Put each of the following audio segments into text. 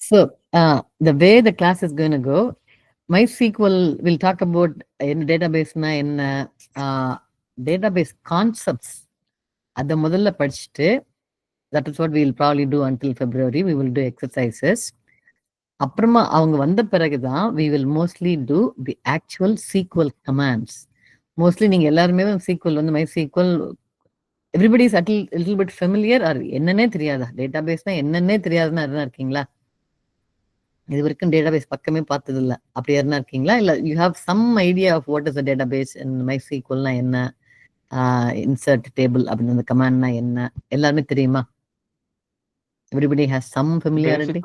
So the way the class is going to go, MySQL will talk about in database in database concepts. At the முதல்ல படிச்சுட்டு, that is what we will probably do until February. We will do exercises. அப்புறமா அவங்க வந்த பிறகுதான் we will mostly do the actual SQL commands. Mostly நீங்க எல்லாருமே SQL வந்து MySQL everybody is a little bit familiar or என்னன்னே தெரியாதா? டேட்டாபேஸ்னா என்னன்னே தெரியாதுன்னா என்ன இருக்கீங்களா? இது வரைக்கும் டேட்டாபேஸ் பக்கமே பார்த்தது இல்லை, அப்படி யாருன்னா இருக்கீங்களா? இல்லை you have some idea of what is a database and MySQLனா என்ன, இன்சர்ட் டேபிள் அப்படின்னு அந்த கமாண்ட்னா என்ன, எல்லாருமே தெரியுமா? Everybody has some familiarity.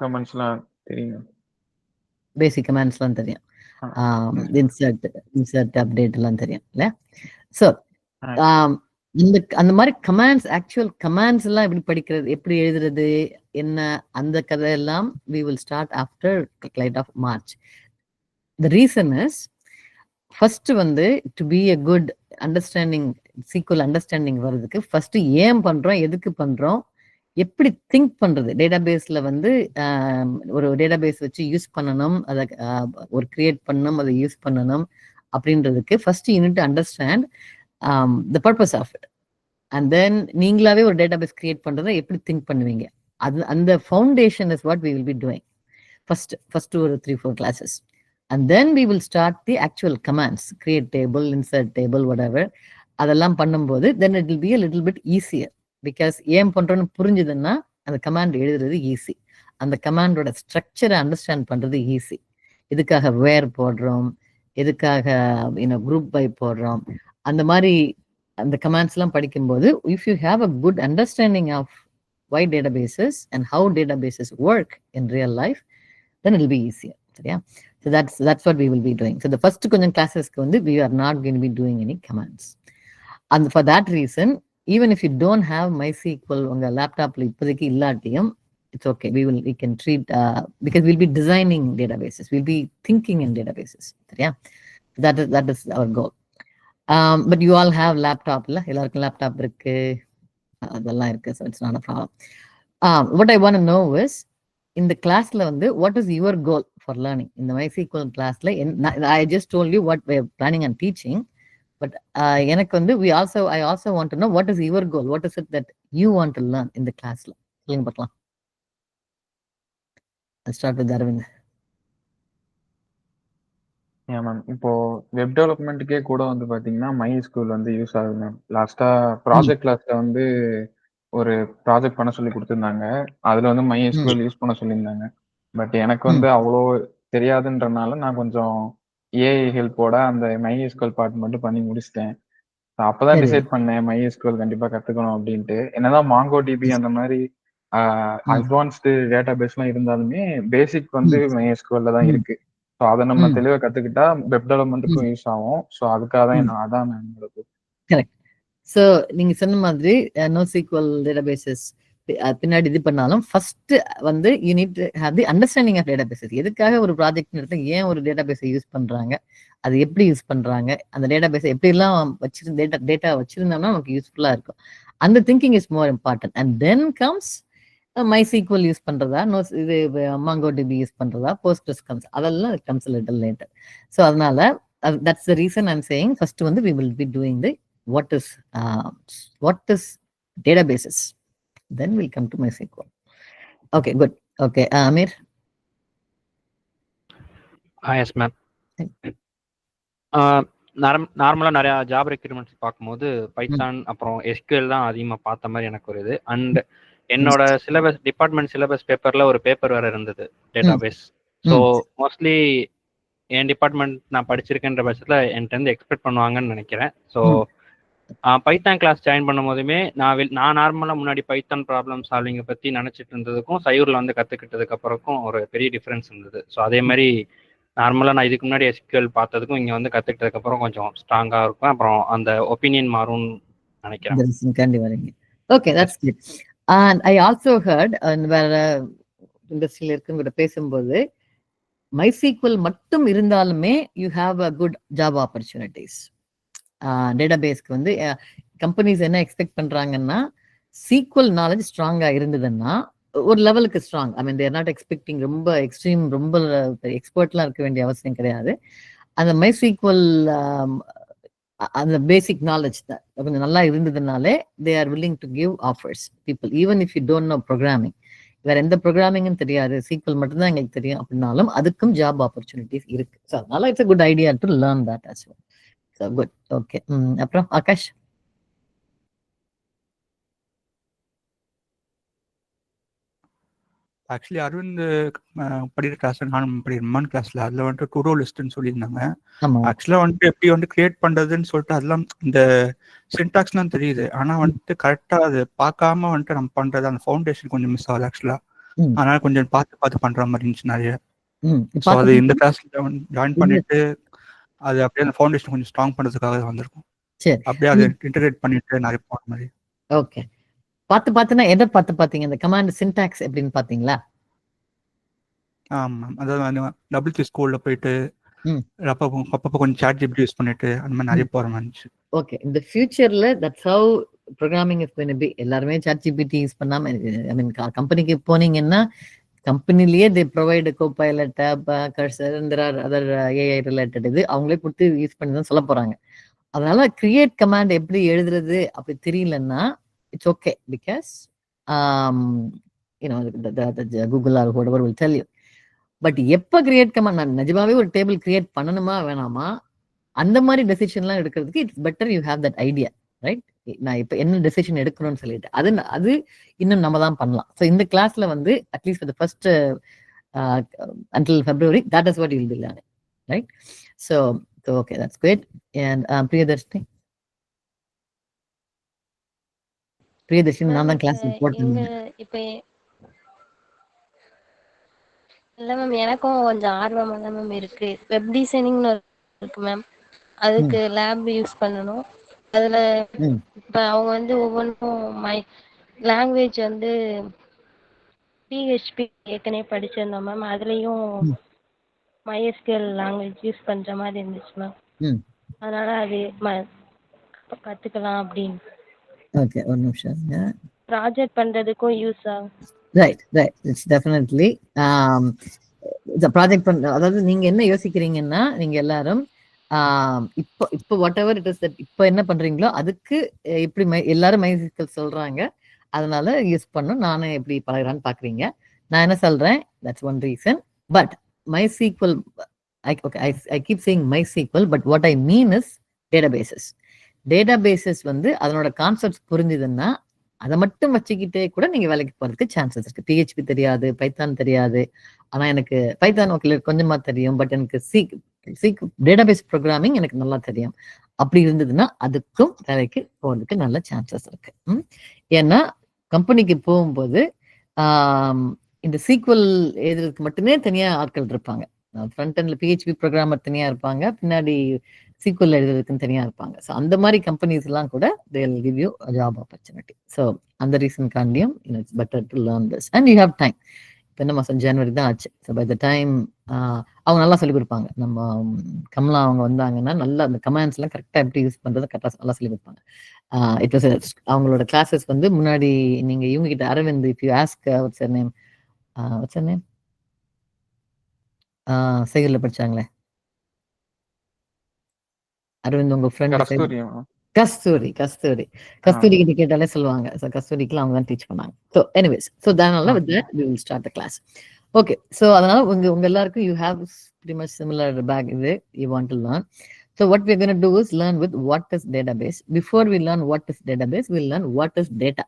Basic கமாண்ட்ஸ்லாம் தெரியும், இன்சர்ட் அப்டேட் எல்லாம் தெரியும் இல்ல? ஸோ அந்த மாதிரி கமாண்ட்ஸ், ஆக்சுவல் கமாண்ட்ஸ் எல்லாம் எப்படி படிக்கிறது, எப்படி எழுதுறது என்ன, அந்த கதையெல்லாம் we will start after light of March. The reason is, first வந்து to be a good understanding, SQL understanding வர்றதுக்கு ஃபர்ஸ்ட் ஏன் பண்றோம், எதுக்கு பண்றோம், எப்படி திங்க் பண்றது, டேட்டாபேஸ்ல வந்து ஒரு டேட்டாபேஸ் வச்சு யூஸ் பண்ணணும், அதை ஒரு கிரியேட் பண்ணணும், அதை யூஸ் பண்ணணும் அப்படின்றதுக்கு first you need to understand the purpose of it. And then நீங்களாவே ஒரு டேட்டாபேஸ் கிரியேட் பண்றதை எப்படி திங்க் பண்ணுவீங்க, அது அந்த foundation is what we will be doing first ஒரு 3-4 classes. And then we will start the actual commands, create table, insert table, whatever. அதெல்லாம் பண்ணும்போது then it will be a little bit easier, because ஏன் பண்றோம்னு புரிஞ்சுதுன்னா அந்த command எழுதுறது easy, அந்த கமாண்டோட ஸ்ட்ரக்சரை understand பண்றது ஈஸி. எதுக்காக வேர் போடுறோம், எதுக்காக குரூப் பை போடுறோம், அந்த மாதிரி அந்த கமாண்ட்ஸ் எல்லாம் படிக்கும்போது if you have a good understanding of why databases and how databases work in real life, then it will be easier. சரியா? So that's what we will be doing. So the first கொஞ்சம் கிளாஸஸ்க்கு வந்து we are not going to be doing any commands. And for that reason, even if you don't have MySQL உங்க லேப்டாப்ல இப்போதைக்கு இல்லாட்டியும் it's okay, we can treat because we'll be designing databases, we'll be thinking in databases. சரியா? That is our goal. But you all have laptop இல்ல, எல்லாருக்கும் laptop இருக்கு, அதெல்லாம் இருக்கு. So it's not a problem. What I want to know is, இந்த கிளாஸ்ல வந்து what is your goal for learning? இந்த MySQL கிளாஸ்ல I just told you what we are planning on teaching, but எனக்கு வந்து I also want to know what is your goal, what is it that you want to learn in the classல. சொல்லுங்க பார்க்கலாம். I'll start with Arvind. Ma'am, இப்போ web டெவலப்மெண்ட்டுக்கே கூட வந்து பாத்தீங்கன்னா MySQL வந்து use ஆகுது மேம். லாஸ்டா ப்ராஜெக்ட் கிளாஸ்ல வந்து ஒரு ப்ராஜெக்ட் பண்ண சொல்லி கொடுத்துருந்தாங்க, அதுல வந்து MySQL யூஸ் பண்ண சொல்லியிருந்தாங்க. பட் எனக்கு வந்து அவ்வளோ தெரியாதுன்றனால நான் கொஞ்சம் ஏஐ ஹெல்ப்போட அந்த MySQL பார்ட் மட்டும் பண்ணி முடிச்சிட்டேன். அப்பதான் டிசைட் பண்ணேன் MySQL கண்டிப்பா கத்துக்கணும் அப்படின்ட்டு. என்னதான் MongoDB அந்த மாதிரி அட்வான்ஸ்டு டேட்டா பேஸ்லாம் இருந்தாலுமே பேசிக் வந்து MySQL தான் இருக்கு. ஸோ அதை நம்ம தெளிவாக கத்துக்கிட்டா வெப் டெவலப்மெண்ட்டுக்கும் யூஸ் ஆகும். ஸோ அதுக்காக தான் அதான் என்னோட. கரெக்ட். ஸோ நீங்க சொன்ன மாதிரி NoSQL டேட்டாபேசஸ் பின்னாடி இது பண்ணாலும் ஃபர்ஸ்ட் வந்து you need to have the understanding of databases. எதுக்காக ஒரு ப்ராஜெக்ட் எடுத்து ஏன் ஒரு டேட்டாபேஸை யூஸ் பண்றாங்க, அது எப்படி யூஸ் பண்றாங்க, அந்த டேட்டாபேஸை எப்படிலாம் டேட்டா வச்சிருந்தோம்னா நமக்கு யூஸ்ஃபுல்லா இருக்கும். அந்த thinking is more important. And then comes MySQL use பண்றதா, இது MongoDB யூஸ் பண்றதா, Postgres comes, அதெல்லாம் comes a little later. So அதனால that's the reason I'm saying first வந்து we will be doing the what is databases, then we'll come to MySQL. Okay, good. Okay, Amir. Yes ma'am. நார்மலா நிறைய job recruitments பார்க்கும்போது Python அப்புறம் SQL தான் அதிகமா பார்த்த மாதிரி எனக்கு வருது. அண்ட் என்னோட சிலபஸ் டிபார்ட்மெண்ட் சிலபஸ் பேப்பர்ல ஒரு பேப்பர் வேற இருந்தது, டேட்டாபேஸ். ஸோ மோஸ்ட்லி என் டிபார்ட்மெண்ட் நான் படிச்சிருக்கேன்ற பட்சத்துல என்கிட்ட இருந்து எக்ஸ்பெக்ட் பண்ணுவாங்கன்னு நினைக்கிறேன். ஸோ பைத்தான் கிளாஸ் ஜாயின் பண்ணும் போதுமே நான் நார்மலா முன்னாடி பைத்தான் ப்ராப்ளம் சால்விங்கை பத்தி நினைச்சிட்டு இருந்ததுக்கும் சையூர்ல வந்து கத்துக்கிட்டதுக்கு அப்புறக்கும் ஒரு பெரிய டிஃபரன்ஸ் இருந்தது. ஸோ அதே மாதிரி நார்மலா நான் இதுக்கு முன்னாடி SQL பார்த்ததுக்கும் இங்க வந்து கத்துக்கிட்டதுக்கு அப்புறம் கொஞ்சம் ஸ்ட்ராங்கா இருக்கும். அப்புறம் அந்த ஒப்பீனியன் மாறும்னு நினைக்கிறேன். Okay, that's good. And I also heard வேற இண்டஸ்ட்ரியில இருக்குங்கிற பேசும்போது MySQL மட்டும் இருந்தாலுமே you have a good job opportunities. டேட்டாபேஸ்க்கு வந்து கம்பெனிஸ் என்ன எக்ஸ்பெக்ட் பண்றாங்கன்னா SQL நாலேஜ் ஸ்ட்ராங்கா இருந்ததுன்னா ஒரு லெவலுக்கு strong. I mean there not expecting ரொம்ப எக்ஸ்ட்ரீம், ரொம்ப எக்ஸ்பர்ட்லாம் இருக்க வேண்டிய அவசியம் கிடையாது. அந்த MySQL அந்த பேசிக் நாலேஜ் தான் கொஞ்சம் நல்லா இருந்ததுனாலே they are willing to give offers people even if you don't know programming. வேற எந்த ப்ரோக்ராமிங்கும் தெரியாது, SQL மட்டும்தான் எங்களுக்கு தெரியும் அப்படின்னாலும் அதுக்கும் ஜாப் ஆப்பர்ச்சுனிட்டிஸ் இருக்கு. ஸோ அதனால it's a good idea to learn that as well. So good. Okay. அப்புறம் ஆகாஷ்? ஆக்சுவலி அரவிந்த் படிக்கிற கிளாஸ் நானும் படிக்கிறேன் கிளாஸ்ல அதுல வந்துட்டு டு டூ லிஸ்ட்னு சொல்லியிருந்தாங்க. ஆக்சுவலா வந்துட்டு எப்படி வந்து கிரியேட் பண்றதுன்னு சொல்லிட்டு அதெல்லாம் இந்த சின்டாக்ஸ்லாம் தெரியுது, ஆனா வந்துட்டு கரெக்டா அது பார்க்காம வந்துட்டு நம்ம பண்றது அந்த ஃபவுண்டேஷன் கொஞ்சம் மிஸ் ஆகுது ஆக்சுவலா. அதனால கொஞ்சம் பார்த்து பண்ற மாதிரி இருந்துச்சு நிறைய. ஸோ அது இந்த கிளாஸ்ல ஜாயின் பண்ணிட்டு அது அப்படியே அந்த ஃபவுண்டேஷன் கொஞ்சம் ஸ்ட்ராங் பண்றதுக்காக வந்திருக்கும். அப்படியே அதை இன்டகிரேட் பண்ணிட்டு நிறைய போன மாதிரி. ஓகே. பார்த்துனா எதை பார்த்தீங்க? இந்த கமாண்ட் சின்டாக்ஸ் எப்படின்னு பார்த்தீங்களா? ஆமா, அதாவது WC ஸ்கூல்ல போயிட்டு அப்பப்போ கொஞ்சம் ChatGPT யூஸ் பண்ணிட்டு அந்த மாதிரி நிறைய போற மாதிரி இருந்துச்சு. ஓகே. இந்த ஃபியூச்சர்ல that's how programming is going to be. எல்லாருமே ChatGPT யூஸ் பண்ணாம, ஐ மீன் கம்பெனிக்கு போனீங்கன்னா கம்பெனிலேயே they provide Copilot, tab, Cursor, other AI related இது அவங்களே கொடுத்து யூஸ் பண்ணி தான் சொல்ல போறாங்க. அதனால கிரியேட் கமாண்ட் எப்படி எழுதுறது அப்படி தெரியலன்னா it's okay, because Google R whoever will tell you. But எப்போ கிரியேட் கமாண்ட், நான் நிஜமாவே ஒரு டேபிள் கிரியேட் பண்ணணுமா வேணாமா அந்த மாதிரி டெசிஷன்லாம் எடுக்கிறதுக்கு it's better you have that idea, right? நான் இப்போ என்ன டெசிஷன் எடுக்கணும்னு சொல்லிட்டு அது இன்னும் நம்ம தான் பண்ணலாம். ஸோ இந்த கிளாஸ்ல வந்து at least for the first until February, that is what you will be learning, right? So okay, that's great. And Priyadarshini நான் தான் கிளாஸ் ரிப்போர்ட் பண்ணேன். இப்போ இல்ல மேம், எனக்கும் கொஞ்சம் ஆர்வமா தான் மேம் இருக்கு. வெப் டிசைனிங்னு இருக்கு மேம், அதுக்கு லேப் யூஸ் பண்ணணும். அதுல இப்ப அவங்க வந்து ஒவ்வொன்றும் லாங்குவேஜ் வந்து PHP ஏற்கனவே படிச்சிருந்தோம் மேம், அதுலயும் MySQL லாங்குவேஜ் யூஸ் பண்ற மாதிரி இருந்துச்சு மேம். அதனால அது கத்துக்கலாம் அப்படின்னு. ஓகே, ஒரு நிமிஷம். ப்ராஜெக்ட் பண்றதுக்கும் யூஸ் ஆகும். ரைட், இட்ஸ் டெஃபினெட்லி ப்ராஜெக்ட் அதாவது நீங்க என்ன யோசிக்கிறீங்கன்னா, நீங்க எல்லாரும் இப்போ what ever it is that இப்போ என்ன பண்றீங்களோ அதுக்கு எப்படி எல்லாரும் MySQL சொல்றாங்க, அதனால யூஸ் பண்ணும். நானும் எப்படி பழகிறான்னு பாக்குறீங்க. நான் என்ன சொல்றேன், that's one reason. But MySQL, I keep saying MySQL, but what I mean is databases வந்து அதனோட கான்செப்ட்ஸ் புரிஞ்சுதுன்னா அதை மட்டும் வச்சுக்கிட்டே கூட நீங்க வேலைக்கு போறதுக்கு சான்சஸ் இருக்கு. PHP தெரியாது, பைத்தான் தெரியாது, ஆனா எனக்கு பைத்தான் ஓகே கொஞ்சமா தெரியும், பட் எனக்கு டேட்டாபேஸ் ப்ரோக்ராமிங் எனக்கு நல்லா தெரியும். அப்படி இருந்ததுன்னா அதுக்கும் வேலைக்கு போறதுக்கு நல்ல சான்சஸ் இருக்கு. ஏன்னா கம்பெனிக்கு போகும்போது இந்த SQL எழுதுறதுக்கு மட்டுமே தனியா ஆட்கள் இருப்பாங்க. ஃப்ரண்ட் எண்ட்ல PHP ப்ரோக்ராமர் தனியா இருப்பாங்க, பின்னாடி SQL எழுதுறதுக்குன்னு தனியா இருப்பாங்க. ஸோ அந்த மாதிரி கம்பெனிஸ் எல்லாம் கூட they will give you a job opportunity. So அந்த ரீசன்காண்டியும் it's better to learn this and you have time. இப்போ என்ன மாதம், ஜனவரி தான் ஆச்சு. ஸோ பை த டைம் அவங்க நல்லா சொல்லிக் கொடுப்பாங்க. நம்ம கமலா அவங்க வந்தாங்கன்னா நல்லா அந்த கமாண்ட்ஸ் எல்லாம் கரெக்டாக எப்படி யூஸ் பண்றது கரெக்டாக நல்லா சொல்லிக் கொடுப்பாங்க. இட் வாஸ் அவங்களோட கிளாஸஸ் வந்து முன்னாடி நீங்க இவங்க கிட்ட Aravind, if you ask what's her name சைகிள்ல படிச்சாங்களே அரவிந்த், உங்க ஃப்ரெண்ட் கஸ்தூரி கிட்ட கேட்டாலே சொல்லுவாங்க. ஸோ கஸ்தூரிக்குலாம் அவங்க தான் டீச் பண்ணாங்க. ஸோ எனிவேஸ், ஸோ அதனால with that we will start the class. Okay, so அதனால உங்க எல்லாருக்கும் you have pretty much similar bag இது you want to learn. So what we're going to do is learn with what is database. Before we learn what is database, we'll learn what is data,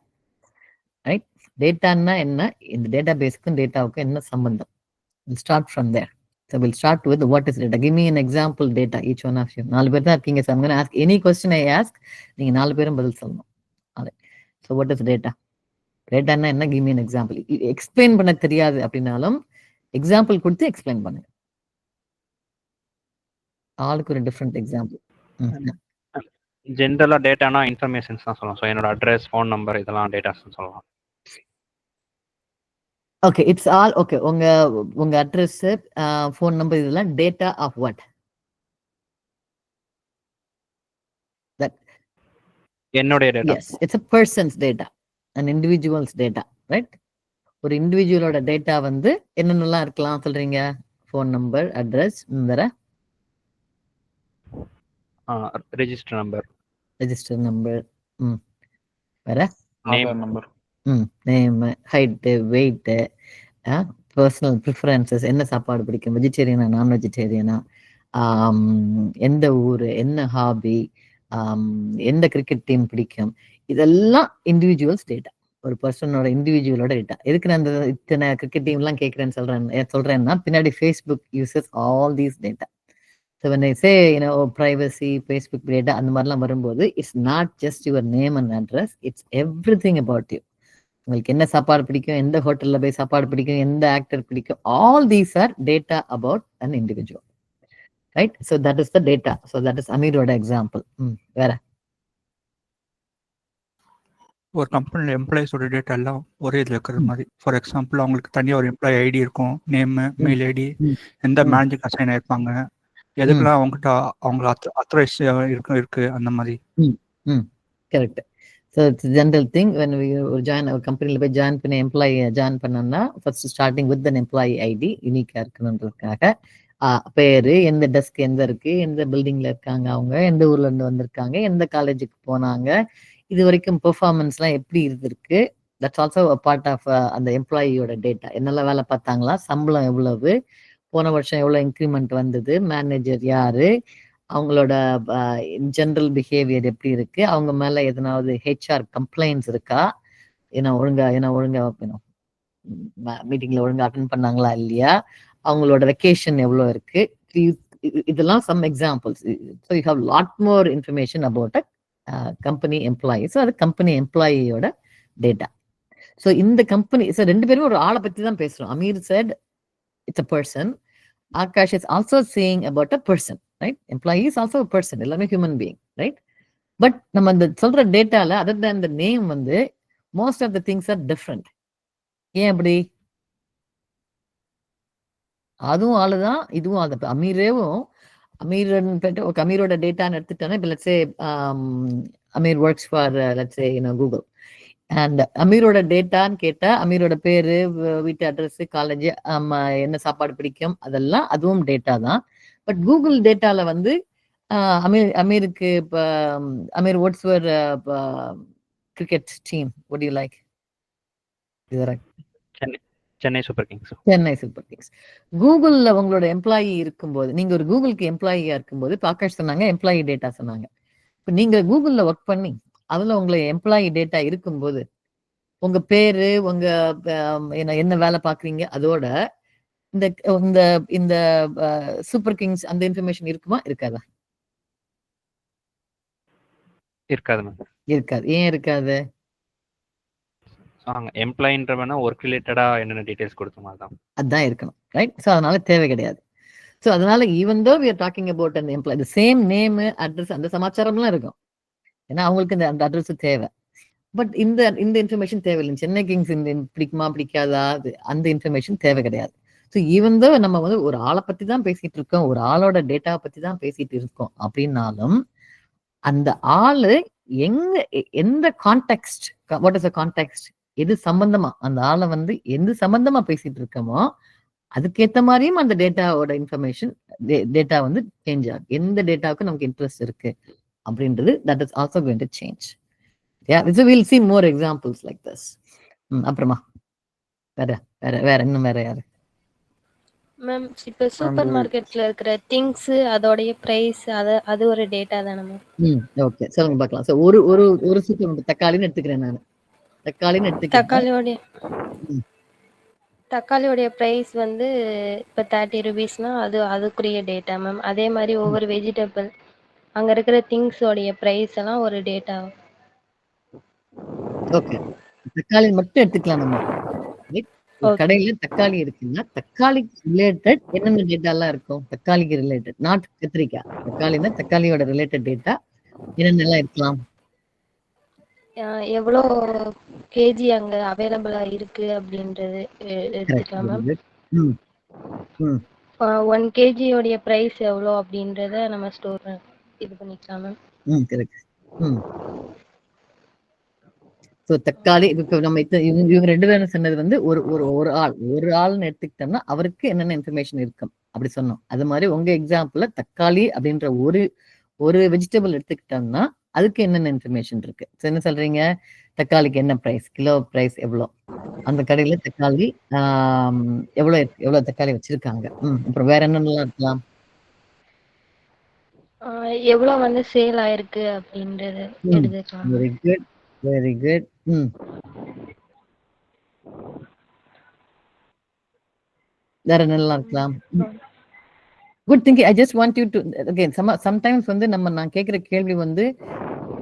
right? Dataன்னா என்ன, இந்த டேட்டாபேஸ்க்கும் டேட்டாவுக்கும் என்ன சம்பந்தம். We'll start from there. So we'll start with what is data. Give me an example data, each one of you. 4 பேர் தான் இருக்கீங்க. So I'm going to ask any question I ask, நீங்க 4 பேரும் பதில் சொல்லணும். So what is data? Dataன்னா என்ன? Give me an example. Explain பண்ண தெரியாது அப்படின்னாலும் எக்ஸாம்பிள் கொடுத்து எக்ஸ்பிளைன் பண்ணுங்க. ஆளுக்கு ஒரு டிஃப்ரெண்ட் எக்ஸாம்பிள். ஜென்ரலா டேட்டானா இன்ஃபர்மேஷன்ஸ் தான் சொல்லலாம். ஸோ என்னோட அட்ரஸ், ஃபோன் நம்பர் இதெல்லாம் டேட்டாஸ் சொல்லலாம். Okay, it's all okay. உங்க அட்ரஸ், ஃபோன் நம்பர் இதெல்லாம் டேட்டா ஆஃப் வாட்? தட் என்னோட data. Yes, it's a person's data, an individual's data, right? ஒரு இண்டிவிஜுவலோட டேட்டா வந்து என்னென்னலாம் இருக்கலாம் சொல்றீங்க? ஃபோன் நம்பர், அட்ரஸ், வேற ரெஜிஸ்டர் நம்பர், ரெஜிஸ்டர் நம்பர், வேற name, Aadhaar number, name, height, weight, personal preferences, என்ன சாப்பாடு பிடிக்கும், வெஜிடேரியனா நான் வெஜிடேரியனா, எந்த ஊர், என்ன ஹாபி, எந்த கிரிக்கெட் டீம் பிடிக்கும், இதெல்லாம் இண்டிவிஜுவல்ஸ் டேட்டா. ஒரு பர்சனோட இண்டிவிஜுவலோட டேட்டா. எதுக்கு நான் அந்த இத்தனை கிரிக்கெட் டீம்லாம் கேட்குறேன்னு சொல்றேன்னா பின்னாடி Facebook uses all these data. So when I say privacy, Facebook data அந்த மாதிரிலாம் வரும்போது it's not just your name and address, it's every thing about you. உங்களுக்கு என்ன சாப்பாடு பிடிக்கும், எந்த ஹோட்டலில் போய் சாப்பாடு பிடிக்கும், எந்த ஆக்டர் பிடிக்கும், all these are data about an individual, right? So that is the data. So that is அமீரோட எக்ஸாம்பிள். வேற ஒரு கம்பெனியில் எம்ப்ளாயிஸோட டேட்டா எல்லாம் ஒரே இதில் இருக்கிற மாதிரி. ஃபார் எக்ஸாம்பிள் அவங்களுக்கு தனியாக ஒரு எம்ப்ளாயி ஐடி இருக்கும், நேமு, மெயில் ஐடி, எந்த மேனேஜருக்கு அசைன் ஆயிருப்பாங்க, எதுக்கெல்லாம் அவங்ககிட்ட அவங்கள அத்தரைஸ் இருக்கு அந்த மாதிரி. Correct. So it's general thing. When ஒரு கம்பெனியில் போய் ஜாயின் பண்ணி எம்ப்ளாயி ஜாயின் பண்ணோம்னா first starting with an employee ID யூனிக்காக இருக்கணுன்றதுக்காக பேரு, எந்த டெஸ்க் எந்த இருக்கு, எந்த பில்டிங்ல இருக்காங்க, அவங்க எந்த ஊர்ல இருந்து வந்திருக்காங்க, எந்த காலேஜுக்கு போனாங்க, இது வரைக்கும் பெர்ஃபார்மன்ஸ்லாம் எப்படி இருந்திருக்கு, தட்ஸ் ஆல்சோ பார்ட் ஆஃப் அந்த எம்ப்ளாயியோட டேட்டா. என்னெல்லாம் வேலை பார்த்தாங்களா, சம்பளம் எவ்வளவு, போன வருஷம் எவ்வளோ இன்க்ரிமெண்ட் வந்தது, மேனேஜர் யாரு, அவங்களோட ஜென்ரல் பிஹேவியர் எப்படி இருக்கு, அவங்க மேல எதனாவது ஹெச்ஆர் கம்ப்ளைண்ட்ஸ் இருக்கா, ஒழுங்கா மீட்டிங்ல ஒழுங்கா அட்டன் பண்ணாங்களா இல்லையா, அவங்களோட வெக்கேஷன் எவ்வளோ இருக்கு, இதெல்லாம் some examples. So you have lot more information about a company employee. So அது கம்பெனி எம்ப்ளாயியோட டேட்டா. ஸோ இந்த கம்பெனி ரெண்டு பேரும் ஒரு ஆளை பத்தி தான் பேசுறோம். Amir said it's a person. Akash is also saying about a person, right? Employee is also a person, எல்லாமே human being, right? பட் நம்ம அந்த சொல்ற டேட்டால அதர் தேன் the நேம் வந்து most of the things are different. ஏன் அப்படி? அதுவும் ஆளுதான், இதுவும் ஆளு. அமீரோட டேட்டான்னு எடுத்துட்டோன்னா, இப்போ let's say Aamir works for let's say Google. And அமீரோட டேட்டான்னு கேட்டா அமீரோட பேரு, வீட்டு அட்ரஸ், காலேஜ், என்ன சாப்பாடு பிடிக்கும், அதெல்லாம் அதுவும் டேட்டா தான். பட் கூகுள் டேட்டால வந்து அமீருக்கு இப்போ Amir what's your cricket team, what you like? Chennai Super Kings. Chennai Super Kings. கூகுள்ல உங்களோட எம்ப்ளாயி இருக்கும்போது, நீங்க ஒரு கூகுளுக்கு எம்ப்ளாயியா இருக்கும்போது, இப்போ ஆகாஷ் சொன்னாங்க எம்ப்ளாயி டேட்டா சொன்னாங்க. இப்போ நீங்க கூகுள்ல ஒர்க் பண்ணி அதுல உங்களை எம்ப்ளாயி டேட்டா இருக்கும்போது உங்க பேரு, உங்க என்ன வேலை பாக்குறீங்க, அதோட இந்த இந்த இந்த சூப்பர் கிங்ஸ் அந்த இன்ஃபர்மேஷன் இருக்குமா இருக்காதா? இருக்காது மேம். இருக்காது. ஏன் இருக்காது? எம்ப்ளாயின்றவனா ஒர்க் ரிலேட்டடா என்னென்ன டீடைல்ஸ் கொடுத்தோமோ அதான் இருக்கணும், ரைட்? ஸோ அதனால தேவை கிடையாது. ஸோ அதனால even though we are talking about அந்த employee, the same name, address, அந்த சமாச்சாரம்லாம் இருக்கும். ஏன்னா அவங்களுக்கு அந்த அட்ரஸ் தேவை. பட் இந்த இன்ஃபர்மேஷன் தேவையில்லை. சென்னை கிங்ஸ் இந்த பிடிக்குமா பிடிக்காதா அந்த இன்ஃபர்மேஷன் தேவை கிடையாது. ஸோ ஈவன் தோ நம்ம வந்து ஒரு ஆளை பத்தி தான் பேசிட்டு இருக்கோம், ஒரு ஆளோட டேட்டாவை பத்தி தான் பேசிட்டு இருக்கோம் அப்படின்னாலும் அந்த ஆளு எந்த context, what is a context, எது சம்பந்தமா அந்த ஆளை வந்து எந்த சம்பந்தமா பேசிட்டு இருக்கோமோ அதுக்கேற்ற மாதிரியும் அந்த டேட்டாவோட இன்ஃபர்மேஷன் டேட்டா வந்து சேஞ்ச் ஆகும். எந்த டேட்டாவுக்கு நமக்கு இன்ட்ரெஸ்ட் இருக்கு அப்படின்றது that is also going to change. Yeah, so we'll see more examples like this. அப்புறமா வேற இன்னும் வேற யாரு? மேம் இப்போ சூப்பர் மார்க்கெட்ல இருக்கிற திங்ஸ் அதோடைய பிரைஸ் அது ஒரு டேட்டா தானே மேம்? ஓகே, சொல்லுங்க பார்க்கலாம். ஸோ ஒரு சூப்பர் தக்காளின்னு எடுத்துக்கிறேன் நான். தக்காளியோடைய பிரைஸ் வந்து இப்போ 30 ரூபீஸ்னா அதுக்குரிய டேட்டா மேம். அதே மாதிரி ஒவ்வொரு வெஜிடபிள் அங்க இருக்கிற திங்ஸோடைய பிரைஸ் எல்லாம் ஒரு டேட்டா. ஓகே, தக்காளி மட்டும் எடுத்துக்கலாம் நம்ம. கடையில தக்காளி இருக்குன்னா தக்காளிக்கு ரிலேட்டட் என்னென்ன டேட்டா எல்லாம் இருக்கும்? தக்காளிக்கு ரிலேட்டட், நாட் கத்திரிக்காய். தக்காளின்னா தக்காளியோட ரிலேட்டட் டேட்டா என்னென்னலாம் இருக்கலாம்? எவ்வளோ கேஜி அங்க அவைலபிளா இருக்கு அப்படின்றது எடுத்துக்கலாம் மேம். 1 கேஜியோடைய பிரைஸ் எவ்வளோ அப்படின்றத நம்ம ஸ்டோர் இது பண்ணிக்கலாம் மேம். கரெக்ட். ஸோ தக்காளி இப்போ நம்ம இவங்க 2 பேரும் சொன்னது வந்து ஒரு ஆள்னு எடுத்துக்கிட்டோம்னா அவருக்கு என்னென்ன இன்ஃபர்மேஷன் இருக்கும் அப்படி சொன்னோம். அது மாதிரி உங்க எக்ஸாம்பிள்ல தக்காளி அப்படின்ற ஒரு வெஜிடபிள் எடுத்துக்கிட்டோம்னா அதுக்கு என்னென்ன இன்ஃபர்மேஷன் இருக்கு? என்ன சொல்றீங்க? தக்காளிக்கு என்ன பிரைஸ், கிலோ பிரைஸ் எவ்வளோ, அந்த கடையில தக்காளி எவ்வளவு தக்காளி வச்சிருக்காங்க, அப்புறம் வேற என்னென்னலாம் இருக்கலாம்? எவ்வளவு வந்து சேல் ஆயிருக்கு அப்படின்றது எடுத்துக்கலாம். Very good, very good. வேற என்னெல்லாம் இருக்கலாம்? Good thinking. I just want you to again sometimes வந்து நான் கேட்கிற கேள்வி வந்து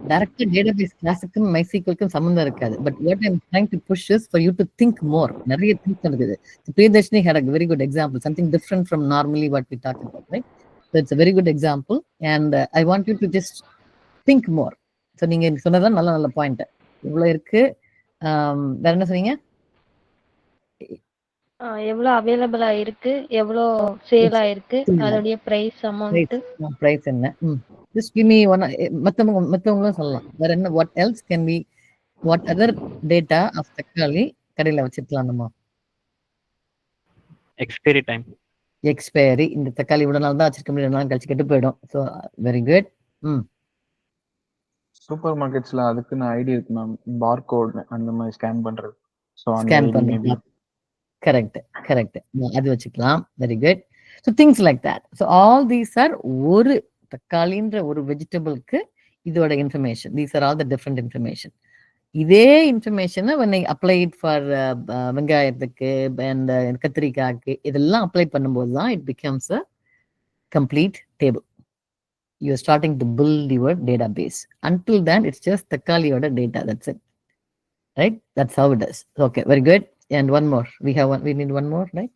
டைரக்டா டேட்டாபேஸ் கிளாஸுக்கும் மைசீக்வலுக்கும் சம்மந்தம் இருக்காது. But what I am trying to push is for you to think more. நிறைய திங்க் இருக்குது. Priyadarshini had a very good example, something different from normally what we talk about, right? So it's a very good example and I want you to just think more. So நீங்க சொன்னதான் நல்ல point. இவ்வளவு இருக்கு. வேற என்ன சொன்னீங்க? எவ்வளவு அவைலபிளா இருக்கு, எவ்வளவு சேல் ஆயிருக்கு, அதோட பிரைஸ் அமௌண்ட், பிரைஸ் என்ன? just give me one. மத்தவங்களும் சொல்லலாம். வேற என்ன? what else can we, what other data of தக்காளி கடையில வச்சிருக்கலாம் நம்ம? Expiry time. எக்ஸ்பைரி. இந்த தக்காளி இவ்வளவு நாள் தான் வச்சிருக்க முடியும், 2 நாள் கழிச்சு கெட்டு போயிடும். So very good. சூப்பர் மார்க்கெட்ஸ்ல அதுக்குன்னு ஐடி இருக்கு மேம், பார்கோட் அந்த மாதிரி ஸ்கேன் பண்றது. ஸ்கேன் பண்றது. கரெக்ட். அது வச்சுக்கலாம். Very good. So things like that. So all these R ஒரு தக்காளின்ற ஒரு வெஜிடபிளுக்கு இதோட information. These are all the different information. இதே இன்ஃபர்மேஷனை when I applied for வெங்காயத்துக்கு and கத்திரிக்காய்க்கு இதெல்லாம் அப்ளை பண்ணும்போது தான் it becomes a complete table. You are starting to build your database. Until then, it's just தக்காளியோட data. That's it. Right? That's how it is. Okay, very good. And one more. We need one more, right?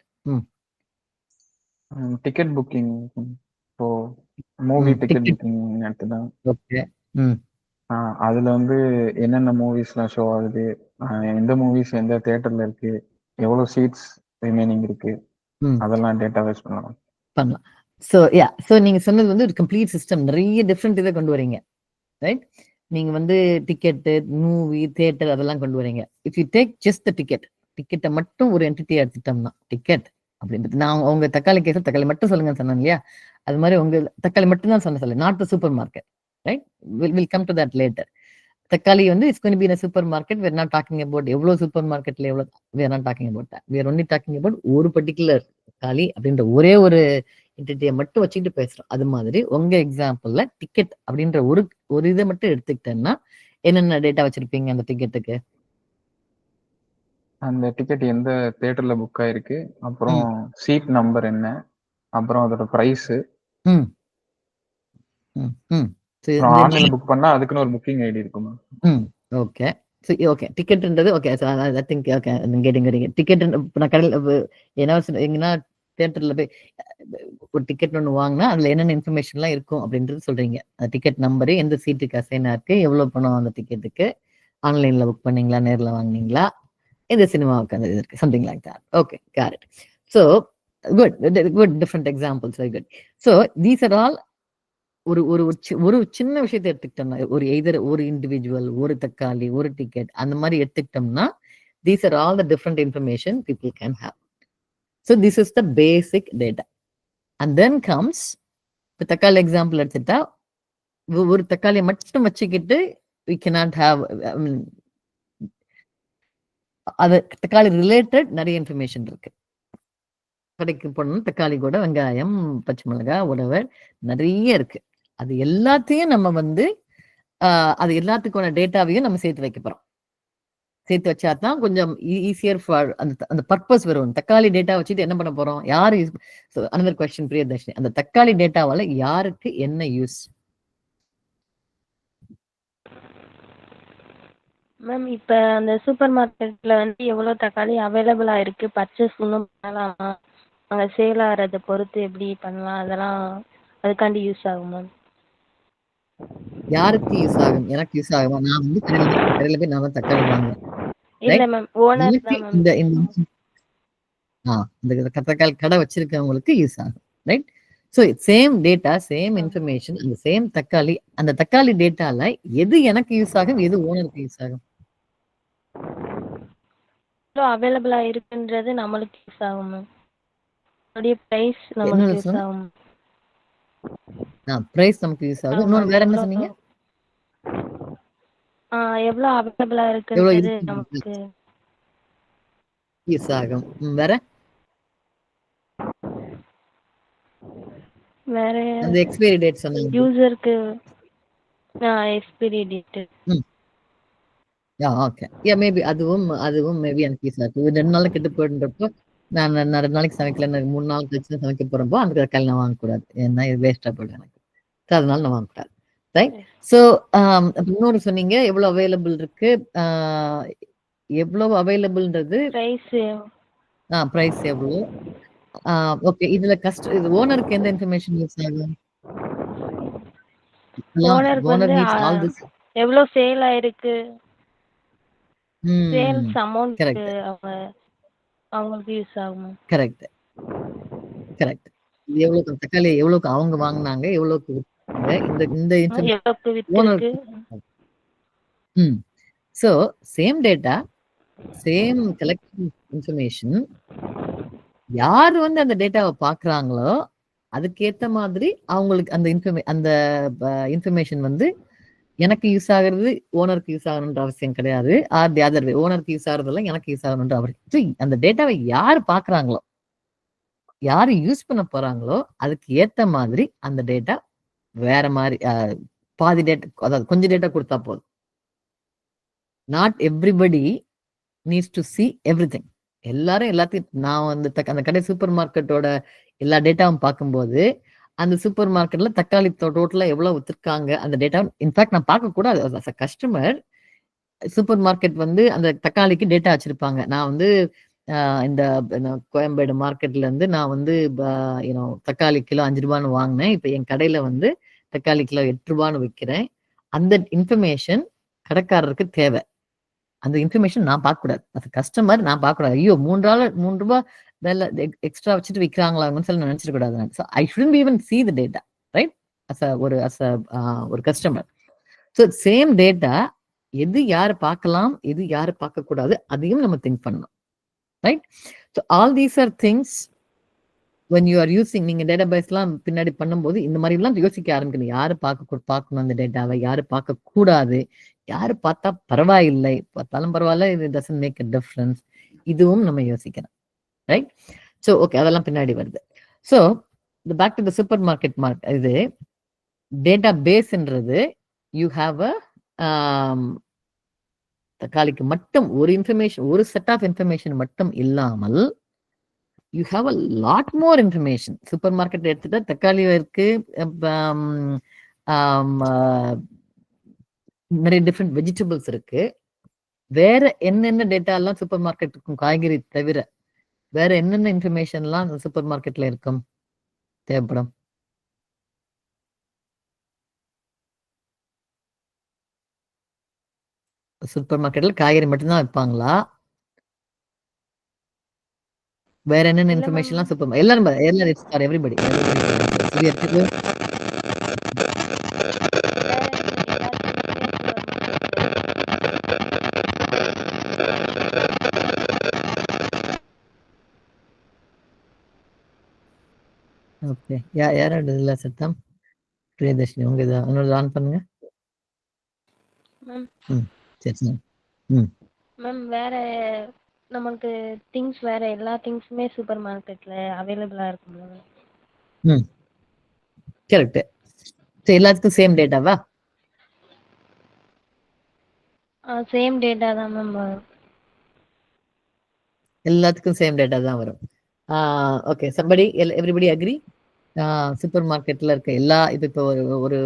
Ticket booking. இப்போ movie ticket booking எடுத்துதான். Okay. அதுல வந்து என்னென்ன மூவிஸ்லாம் show ஆகுது, எந்த movies எந்த தியேட்டர்ல இருக்கு, எவ்வளவு சீட்ஸ் ரிமைனிங் இருக்கு, அதெல்லாம் டேட்டாபேஸ் பண்ணலாம். ஸோ நீங்க சொன்னது வந்து ஒரு கம்ப்ளீட் சிஸ்டம். நிறைய டிஃப்ரெண்ட் இதை கொண்டு வரீங்க, ரைட்? நீங்க வந்து டிக்கெட்டு, மூவி, தியேட்டர் அதெல்லாம் கொண்டு வரீங்க. If you take just the டிக்கெட்டை மட்டும் ஒரு என்டிட்டியா எடுத்துட்டோம்னா, டிக்கெட் அப்படின்றது நான் உங்க தக்காளி கேஸில் தக்காளி மட்டும் சொல்லுங்கன்னு சொன்னேன் இல்லையா? அது மாதிரி உங்க தக்காளி மட்டும் தான் சொல்ல, not the super market, right? Will come to that later. தக்காளி வந்து it's going to be in a super market. we are not talking about எவ்வளவு சூப்பர் மார்க்கெட்ல எவ்வளவு. we are not talking about that. we are only talking about ஒரு particular தக்காளி அப்படின்ற ஒரே ஒரு என்டிட்டியை மட்டும் வச்சுக்கிட்டு பேசுறோம். அது மாதிரி உங்க எக்ஸாம்பிள்ல டிக்கெட் அப்படின்ற ஒரு இதை மட்டும் எடுத்துக்கிட்டேன்னா என்னென்ன டேட்டா வச்சிருப்பீங்க அந்த டிக்கெட்டுக்கு? அந்த டிக்கெட் எந்த தியேட்டர்ல புக் ஆயிருக்கு, அப்புறம் சீட் நம்பர் என்ன, அப்புறம் அதோட பிரைஸ். ஆன்லைன்ல புக் பண்ணா அதுக்குன்னு ஒரு புக்கிங் ஐடி இருக்குமா? ஓகே. ஓகே, டிக்கெட்ன்றது okay. I think okay getting ticket. நான் கடையில் எங்கன்னா தியேட்டர்ல போய் ஒரு டிக்கெட் ஒன்று வாங்கினா அதுல என்னென்ன இன்ஃபர்மேஷன்லாம் இருக்கும் அப்படின்றது சொல்றீங்க. அந்த டிக்கெட் நம்பரு, எந்த சீட்டுக்கு அசைனா இருக்கு, எவ்வளவு பணம் அந்த டிக்கெட்டுக்கு, ஆன்லைன்ல புக் பண்ணீங்களா, நேரில் வாங்கினீங்களா, இந்த சினிமாவுக்கு அந்த இது இருக்கு, something like that. Okay, got it. So good different examples, very good. So these are all ஒரு சின்ன விஷயத்தை எடுத்துக்கிட்டோம்னா, ஒரு இண்டிவிஜுவல், ஒரு தக்காளி, ஒரு டிக்கெட் அந்த மாதிரி எடுத்துக்கிட்டோம்னா, these are all the different information people can have. So this is the basic data. And then comes the தக்காளி எக்ஸாம்பிள் எடுத்துட்டா, ஒரு தக்காளியை மட்டும் வச்சுக்கிட்டு we cannot have, I mean, அது தக்காளி ரிலேட்டட் நிறைய இன்ஃபர்மேஷன் இருக்கு. கடைக்கு போனோம், தக்காளி கூட வெங்காயம், பச்சை மிளகாய், உடவர் நிறைய இருக்கு. அது எல்லாத்தையும் நம்ம வந்து அது எல்லாத்துக்கான டேட்டாவையும் நம்ம சேர்த்து வைக்க போறோம். சேர்த்து வச்சா தான் கொஞ்சம் ஈஸியர் ஃபார் அந்த பர்பஸ் வரும். தக்காளி டேட்டா வச்சுட்டு என்ன பண்ண போறோம்? யாரு யூஸ்? அனதர் क्वेश्चन பிரியதர்ஷினி, அந்த தக்காளி டேட்டாவால யாருக்கு என்ன யூஸ்? மேம் இப்ப அந்த சூப்பர் மார்க்கெட்ல வந்து எவ்வளவு தக்காளி அவைலபிளா இருக்கு, பர்ச்சேஸ் இன்னும் பண்ணலாமா, அங்க சேல் ஆகிறத பொறுத்து எப்படி பண்ணலாம், அதெல்லாம் அதுக்காண்டி யூஸ் ஆகும் மேம். யாருக்கு யூஸ் ஆகும்? எனக்கு யூஸ் ஆகுமா? நான் வந்து கடையில போய் நான் தான் தக்காளி வாங்குவேன். இல்ல மேம், ஓனர் தான் மேம். இந்த தக்காளி கடை வச்சிருக்கவங்களுக்கு யூஸ் ஆகும், right? So same data, same information, அந்த சேம் தக்காளி, அந்த தக்காளி டேட்டால எது எனக்கு யூஸ் ஆகும், எது ஓனருக்கு யூஸ் ஆகும்? அவைலபிளா இருக்குன்றது நம்மளுக்கு யூஸ் ஆகும் மேம். அதோடைய பிரைஸ் நமக்கு யூஸ் ஆகும். பிரைஸ் நமக்கு யூஸ் ஆகுது. இன்னொரு வேற என்ன சொன்னீங்க? எவ்வளவு அவைலபிளா இருக்குன்றது நமக்கு யூஸ் ஆகும். வேற வேற அந்த எக்ஸ்பைரி டேட் சொன்னீங்க. யூசருக்கு எக்ஸ்பைரி டேட். ஓகே. மேபி அதுவும் மேபி எனக்கு யூஸ் ஆகும். 2 நாள் கெட்டு போயிடுறப்போ நான் 2 நாளைக்கு சமைக்கல, 3 நாள் கழிச்சு சமைக்க போறப்போ அந்த கல் நான் வாங்கக்கூடாது. ஏன்னா இது வேஸ்டா போயிடும் எனக்கு. அதனால நான் வாங்கக்கூடாது. ரைட். ஸோ இன்னொரு சொன்னீங்க எவ்வளவு அவைலபிள் இருக்கு, எவ்வளவு அவைலபிள்ன்றது பிரைஸ் எவ்வளவு. ஓகே. இதுல இது ஓனருக்கு எந்த இன்ஃபர்மேஷன் யூஸ் ஆகும்? ஓனருக்கு வந்து எவ்வளவு சேல் ஆயிருக்கு, சேல்ஸ் அமௌண்ட் அவங்களுக்கு யூஸ் ஆகும். கரெக்ட். எவ்வளவு தக்காளி எவ்வளவுக்கு அவங்க வாங்குனாங்க, எவ்வளவுக்கு இந்த information. So same data, same collective information, யார் வந்து அந்த டேட்டாவை பாக்குறாங்களோ அதுக்கேத்த மாதிரி அவங்களுக்கு அந்த இன்ஃபர்மேஷன் வந்து எனக்கு யூஸ் ஆகுறது ஓனருக்கு யூஸ் ஆகணுன்ற அவசியம் கிடையாது. ஆர் தி அதர் வே, ஓனருக்கு யூஸ் ஆகுறதெல்லாம் எனக்கு யூஸ் ஆகணுன்ற அவசியம். அந்த டேட்டாவை யார் பாக்குறாங்களோ, யாரு யூஸ் பண்ண போறாங்களோ அதுக்கு ஏத்த மாதிரி அந்த டேட்டா வேற மாதிரி பாதி டேட்டா, அதாவது கொஞ்சம் டேட்டா கொடுத்தா போதும். Not everybody needs to see everything. எல்லாத்தையும் நான் வந்து அந்த கடை சூப்பர் மார்க்கெட்டோட எல்லா டேட்டாவும் பார்க்கும்போது அந்த சூப்பர் மார்க்கெட்ல தக்காளி டோட்டலா எவ்வளவு வித்துருக்காங்க அந்த டேட்டா இன்ஃபேக்ட் நான் பார்க்க கூடாது. கஸ்டமர் சூப்பர் மார்க்கெட் வந்து அந்த தக்காளிக்கு டேட்டா வச்சிருப்பாங்க. நான் வந்து இந்த கோயம்பேடு மார்க்கெட்ல இருந்து நான் வந்து தக்காளி கிலோ 5 ரூபான்னு வாங்கினேன். இப்ப என் கடையில வந்து தக்காளி கிலோ 8 ரூபான்னு விற்கிறேன். அந்த இன்ஃபர்மேஷன் கடைக்காரருக்கு தேவை. அந்த இன்ஃபர்மேஷன் நான் பார்க்க கூடாது. அது கஸ்டமர் நான் பார்க்க கூடாது. ஐயோ 3 ரூபாய் வேலை எக்ஸ்ட்ரா வச்சுட்டு விற்கிறாங்களான்னு சொல்லி நினைச்சிட கூடாது. So I shouldn't even see the data, right? ஒரு கஸ்டமர். ஸோ சேம் டேட்டா எது யாரு பார்க்கலாம், எது யாரு பார்க்க கூடாது, அதையும் நம்ம திங்க் பண்ணணும். Right. So all these are things when you are using, நீங்க டேட்டாபேஸ் எல்லாம் பின்னாடி பண்ணும்போது இந்த மாதிரி எல்லாம் யோசிக்க ஆரம்பிக்கணும். யாரு பார்க்கணும் அந்த டேட்டாவை, யாரு பார்க்க கூடாது, யாரு பார்த்தா பரவாயில்லை, பார்த்தாலும் பரவாயில்ல, இது doesn't make a difference. இதுவும் நம்ம யோசிக்கணும். ரைட். ஸோ ஓகே, அதெல்லாம் பின்னாடி வருது. So back to the supermarket இது டேட்டா பேஸ்ன்றது யூ ஹாவ் தக்காளிக்கு மட்டும் ஒரு இன்ஃபர்மேஷன், ஒரு செட் ஆஃப் இன்ஃபர்மேஷன் மட்டும் இல்லாமல் you have a lot more information. Super market எடுத்துட்டா தக்காளி இருக்கு, நிறைய டிஃப்ரெண்ட் வெஜிடபிள்ஸ் இருக்கு. வேற என்னென்ன டேட்டா எல்லாம் சூப்பர் மார்க்கெட் இருக்கும், காய்கறி தவிர வேற என்னென்ன இன்ஃபர்மேஷன்லாம் அந்த சூப்பர் மார்க்கெட்ல இருக்கும் தேவைப்படும்? சூப்பர் மார்க்கெட்ல காய்கறி மட்டும்தான் வைப்பாங்களா? வேற என்னென்ன இன்ஃபர்மேஷன்லாம் சூப்பர் எல்லாரும் எவ்ரிபடி ஓகே. யாரோட இதுல சத்தம்? பிரியதர்ஷினி உங்க இதை உங்களோட ஆன் பண்ணுங்க. சரி. மேம் வேற நமக்கு திங்ஸ் வேற எல்லா திங்ஸுமே சூப்பர் மார்க்கெட்ல அவைலபிளா இருக்கும்ல? கரெக்ட். எல்லாத்துக்கும் சேம் டேட்டாவா? சேம் டேட்டா தான் மேம் வரும். எல்லாத்துக்கும் சேம் டேட்டா தான் வரும். ஓகே. Everybody agri? சூப்பர் மார்க்கெட்ல இருக்க எல்லா இப்போ ஒரு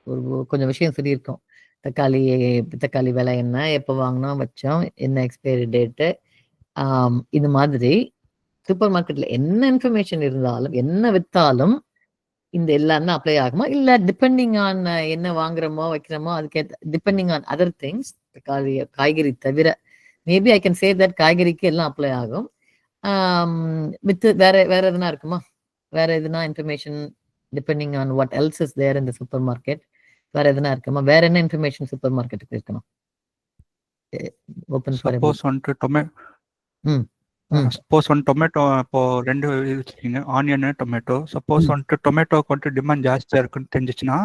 ஒரு கொஞ்சம் விஷயம் சொல்லியிருக்கோம். தக்காளி விலை என்ன, எப்போ வாங்கினோம் வச்சோம், என்ன எக்ஸ்பைரி டேட்டு, இது மாதிரி சூப்பர் மார்க்கெட்ல என்ன இன்ஃபர்மேஷன் இருந்தாலும் என்ன வித்தாலும் இந்த எல்லாமே அப்ளை ஆகுமா? இல்ல டிபெண்டிங் ஆன் என்ன வாங்குறோமோ வைக்கிறோமோ அதுக்கேற்ற டிபெண்டிங் ஆன் அதர் திங்ஸ், காய்கறி தவிர maybe I can say that காய்கறிக்கு எல்லாம் அப்ளை ஆகும். வித் வேற எதுனா இருக்குமா? வேற எதுனா information depending on what else is there in the supermarket வேற எதுனா இருக்குமா? வேற என்ன இன்ஃபர்மேஷன் சூப்பர் மார்க்கெட்டுக்கு இருக்கணும்? ஓப்பன் சப்போஸ் வந்துட்டு ம் சப்போஸ் வந்து டொமேட்டோ இப்போ 2 இது வச்சிருக்கீங்க, ஆனியன், டொமேட்டோ. சப்போஸ் வந்துட்டு டொமேட்டோக்கு வந்துட்டு டிமாண்ட் ஜாஸ்தியா இருக்குன்னு தெரிஞ்சிச்சுன்னா,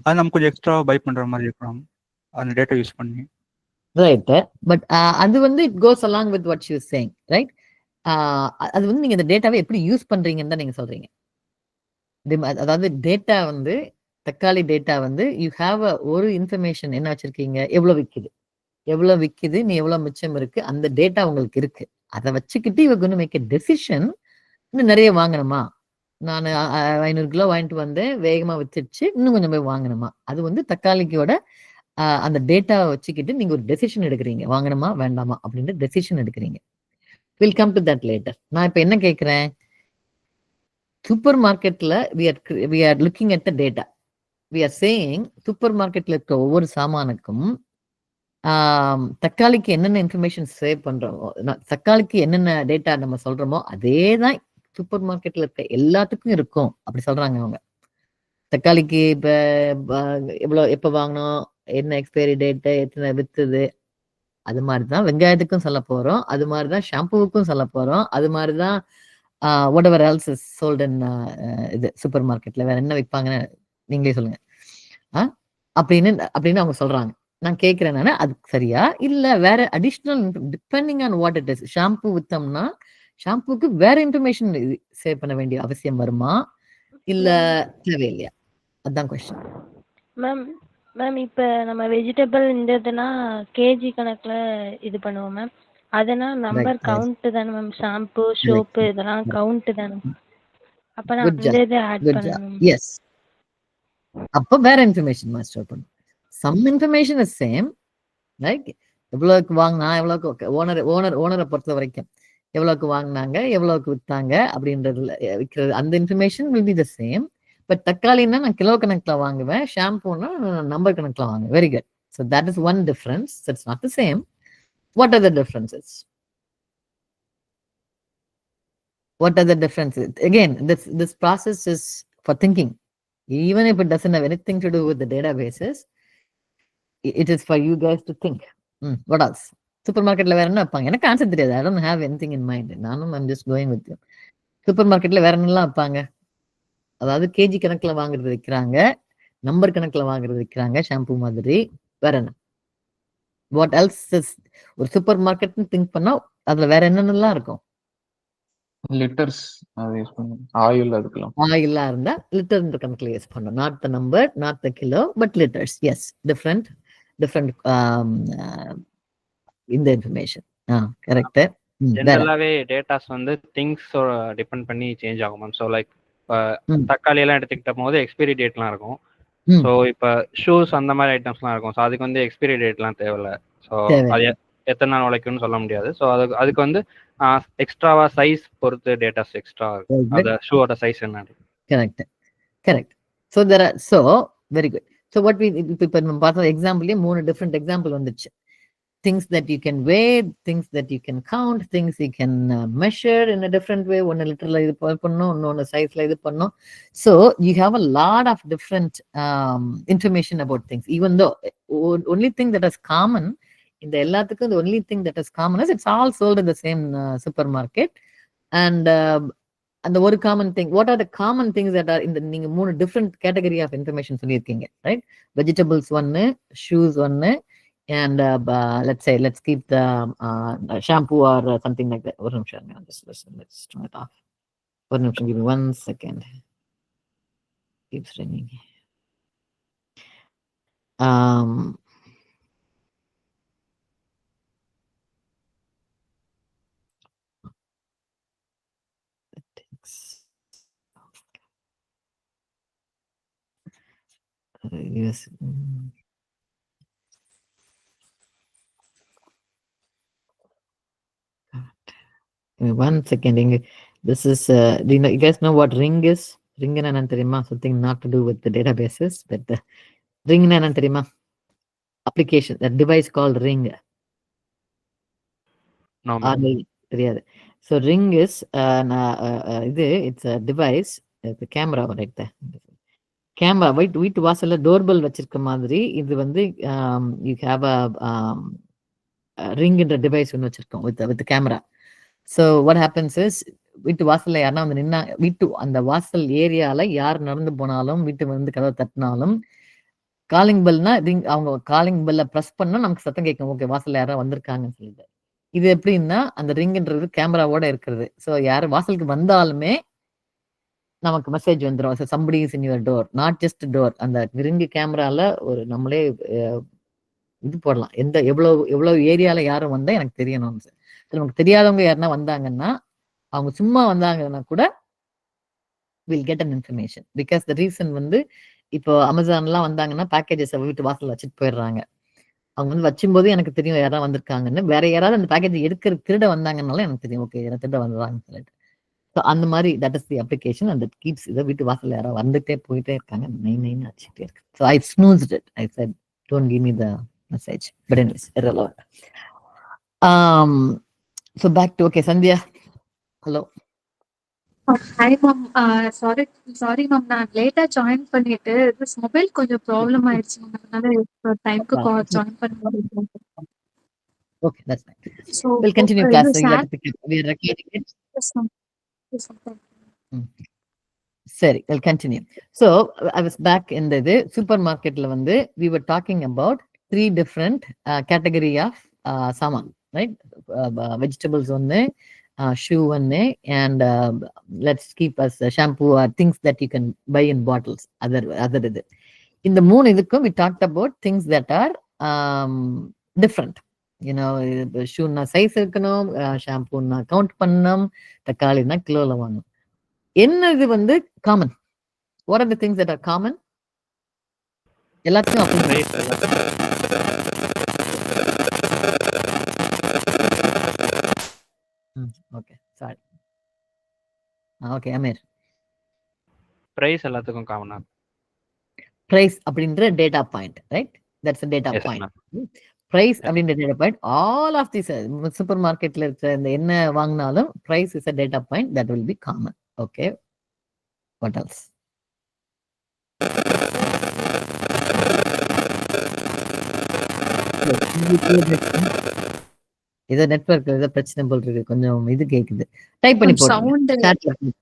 அது நம்ம கொஞ்சம் எக்ஸ்ட்ரா பை பண்ற மாதிரி இருக்கும் அந்த டேட்டா யூஸ் பண்ணி. ரைட். பட் அது வந்து it goes along with what you saying, right? அது வந்து நீங்க இந்த டேட்டாவை எப்படி யூஸ் பண்றீங்கன்னு தான் நீங்க சொல்றீங்க. அதாவது டேட்டா வந்து தக்காளி டேட்டா வந்து யூ ஹாவ் ஒரு இன்ஃபர்மேஷன் என்ன வச்சிருக்கீங்க, எவ்வளவு விக்குது, நீ எவ்வளவு மிச்சம் இருக்கு, அந்த டேட்டா உங்களுக்கு இருக்கு. அதை வச்சுக்கிட்டு இவ கொண்டு மேக் எ டெசிஷன். இன்னும் நிறைய வாங்கணுமா, நான் 500 கிலோ வாங்கிட்டு வந்தேன், வேகமா வித்துடுச்சு, இன்னும் கொஞ்சம் போய் வாங்கணுமா. அது வந்து தக்காளிக்கோட அந்த டேட்டாவை வச்சுக்கிட்டு நீங்க ஒரு டெசிஷன் எடுக்கிறீங்க, வாங்கணுமா வேண்டாமா அப்படின்னு டெசிஷன் எடுக்கிறீங்க. Will come to that later. நான் இப்ப என்ன கேட்கிறேன், சூப்பர் மார்க்கெட்ல we are looking at the data. we are saying super மார்க்கெட்ல இருக்க ஒவ்வொரு சாமானுக்கும் தக்காளிக்கு என்னென்ன இன்ஃபர்மேஷன் சேவ் பண்றோமோ, தக்காளிக்கு என்னென்ன டேட்டா நம்ம சொல்றோமோ அதே தான் சூப்பர் மார்க்கெட்ல இருக்க எல்லாத்துக்கும் இருக்கும் அப்படி சொல்றாங்க அவங்க. தக்காளிக்கு இப்ப எவ்வளவு எப்ப வாங்கணும், என்ன எக்ஸ்பைரி டேட்டு, எத்தனை வித்துது, அது மாதிரிதான் வெங்காயத்துக்கும் சொல்ல போறோம், அது மாதிரிதான் ஷாம்புவுக்கும் சொல்ல போறோம், அது மாதிரிதான் whatever else is sold in இது சூப்பர் மார்க்கெட்ல வேற என்ன விற்பாங்கன்னு நீங்களே சொல்லுங்க. அப்படின்னு அவங்க சொல்றாங்க. நான் கேட்கிறேன், நானு அது சரியா இல்ல வேற additional depending on what it is. Shampoo வித்தோம்னா ஷாம்புக்கு வேற இன்ஃபர்மேஷன் சேவ் பண்ண வேண்டிய அவசியம் வருமா இல்ல தேவையில்லையா, அதுதான் கொஸ்டின். மேம் இப்ப நம்ம வெஜிடபிள் இந்த இதெல்லாம் கேஜி கணக்குல இது பண்ணுவோம் மேம். அதெல்லாம் நம்பர் கவுண்ட் தானே மேம். ஷாம்பு, சோப்பு இதெல்லாம் கவுண்ட் தானே. அப்ப நான் அந்த இதை ஆட் பண்ணணும். எஸ், அப்ப வேற இன்ஃபர்மேஷன் மாஸ்டர் பண்ணும். Some information is same, like எவ்வளவுக்கு வாங்கினா, எவ்வளவுக்கு ஓனரை பொறுத்த வரைக்கும் எவ்வளவுக்கு வாங்கினாங்க, எவ்வளவுக்கு வித்தாங்க அப்படின்றதுல விற்கிறது, அந்த information will be the same. But தக்காளின்னா நான் கிலோ கணக்குல வாங்குவேன், ஷாம்புன்னா நம்பர் கணக்குல வாங்குவேன். Very good. So that is one difference. It's not the same. What are the differences? What are the differences? Again, this process is for thinking. Even if it doesn't have anything to do with the databases, it is for you guys to think. What else? Super மார்க்கெட்ல வேற என்ன வைப்பாங்க? எனக்கு answer தெரியாது. I don't have anything in mind. நானும் I'm just going with you. Super மார்க்கெட்ல வேற என்னெல்லாம் வைப்பாங்க? அதாவது கேஜி கணக்குல வாங்குறது விற்கிறாங்க, நம்பர் கணக்குல வாங்குறது விற்கிறாங்க, ஷாம்பு மாதிரி. வேற என்ன? வாட் எல்ஸ் இஸ் ஒரு சூப்பர் மார்க்கெட்னு திங்க் பண்ணா அதுல வேற என்னென்னலாம் இருக்கும்? லிட்டர்ஸ் அது யூஸ் பண்ணுவோம். ஆயில் அதுக்கெல்லாம் ஆயிலா இருந்தா லிட்டர் கணக்குல யூஸ் பண்ணோம். Not the number, not the kilo, but litres. Yes, different இந்த இன்ஃபர்மேஷன். கரெக்ட். ஜெனரலாவே டேட்டாஸ் வந்து திங்ஸ் டிபெண்ட் பண்ணி சேஞ்ச் ஆகும் மேம். ஸோ லைக் தக்காளி எல்லாம் எடுத்துக்கிட்ட போது எக்ஸ்பைரி டேட்லாம் இருக்கும். ஸோ இப்போ ஷூஸ் அந்த மாதிரி ஐட்டம்ஸ்லாம் இருக்கும். ஸோ அதுக்கு வந்து எக்ஸ்பைரி டேட்லாம் தேவையில்ல. ஸோ அது எத்தனை நாள் உழைக்கும்னு சொல்ல முடியாது. ஸோ அதுக்கு வந்து எக்ஸ்ட்ராவா சைஸ் பொறுத்து டேட்டாஸ் எக்ஸ்ட்ரா இருக்கும். அந்த ஷூவோட சைஸ் என்ன. Correct. So very good. So what இப்போ நம்ம பார்த்த எக்ஸாம்பிள்லேயே 3 டிஃப்ரெண்ட் எக்ஸாம்பிள் வந்துச்சு. things that you can weigh, things that you can count, things you can measure in a different way. One literally இது பண்ணனும், இன்னொரு சைஸ்ல இது பண்ணனும். So you have a lot of different information about things. Even though only thing that is common in the எல்லாத்துக்கும், the only thing that is common is it's all sold in the same supermarket. And the one common thing, what are the common things that are in the நீங்க 3 different category of information சொல்லியிருக்கீங்க, right? Vegetables ஒன்னு, shoes ஒன்னு, and let's keep the shampoo or something like that. One nimsham, let's turn it off. One nimsham, give me 1 second. Keeps ringing. Yes. One second. This is do you guys know what ring is? Ring enna theriyuma? Something not to do with the databases, but ring enna theriyuma? Application, that device called ring. No. Theriyadu. So ring is it's a device, the camera right there. Camera வீட்டு வாசல்ல doorbell வச்சிருக்க மாதிரி இது வந்து you have a ரிங்ன்ற device ஒன்று வச்சிருக்கோம் with camera. So what happens is, வீட்டு வாசல்ல யாருன்னா வந்து நின்னா, வீட்டு அந்த வாசல் ஏரியால யார் நடந்து போனாலும், வீட்டு வந்து கதவை தட்டினாலும், காலிங் பெல்னா ரிங், அவங்க காலிங் பெல்ல ப்ரெஸ் பண்ணா நமக்கு சத்தம் கேட்கும். ஓகே, வாசல்ல யாரோ வந்திருக்காங்கன்னு சொல்லிட்டு. இது எப்படின்னா அந்த ரிங்ன்றது கேமராவோட இருக்கிறது. ஸோ யார் வாசலுக்கு வந்தாலுமே நமக்கு மெசேஜ் வந்துடும். So somebody is in your door, not just door. அந்த ரிங்கு கேமரால ஒரு நம்மளே இது போடலாம். எவ்வளவு ஏரியால யாரும் வந்தா எனக்கு தெரியணும். நமக்கு தெரியாதவங்க யாருன்னா வந்தாங்கன்னா, அவங்க சும்மா வந்தாங்கன்னா கூட will get an information. Because the reason வந்து, இப்போ அமேசான்லாம் வந்தாங்கன்னா பேக்கேஜஸ் வீட்டு வாசல்ல வச்சுட்டு போயிடுறாங்க. அவங்க வந்து வச்சும்போது எனக்கு தெரியும் யாராவது வந்திருக்காங்கன்னு. வேற யாராவது அந்த பேக்கேஜ் எடுக்கிற திருட வந்தாங்கன்னாலும் எனக்கு தெரியும், ஓகே யாராவது திருட வந்துடுறாங்கன்னு சொல்லிட்டு. ஸோ அந்த மாதிரி தட் இஸ் தி அப்ளிகேஷன். அந்த கீப்ஸ் இதை வீட்டு வாசல்ல யாராவது வந்துட்டே போயிட்டே இருக்காங்க, நைன் அடிச்சுட்டே இருக்கு. So I snoozed it. I said don't give me the message, but anyways, irrelevant. So back to, okay, Sandhya, hello. Hi mom, sorry mom, நான் லேட்டா ஜாயின் பண்ணிட்டு this mobile கொஞ்சம் ப்ராப்ளம் ஆயிடுச்சு, அதனால டைம்க்கு கால் ஜாயின் பண்ண முடியல. Okay, that's fine. So we'll continue class. So you have to pick it. We are recording it. Yes ma'am. Yes ma'am. Sari, we'll continue. So I was back in the supermarket la வந்து we were talking about 3 different category of saman, right? Vegetables onne, shoe onne, and let's keep as shampoo or things that you can buy in bottles. Other இது இந்த 3 இதுக்கும் we talked about things that are different. You know, shoe na size இருக்கணும், shampoo na count பண்ணணும், தக்காளி na கிலோல வாங்கணும். என்னது வந்து common? What are the things that are common? எல்லாத்தையும் okay, sorry. Okay, Aamir. Price எல்லாத்துக்கும் காமனா? பிரைஸ் அப்படின்ற data point, right? That's a data point. Price அப்படின்ற data point, all of the சூப்பர் மார்க்கெட்ல இருக்கிற இந்த என்ன வாங்கினாலும் price is a data point that will be common. Okay, what else? ஏதோ நெட்வொர்க் ஏதோ பிரச்சனை போல் இருக்கு, கொஞ்சம் இது கேக்குது. டைப் பண்ணி போடுங்க.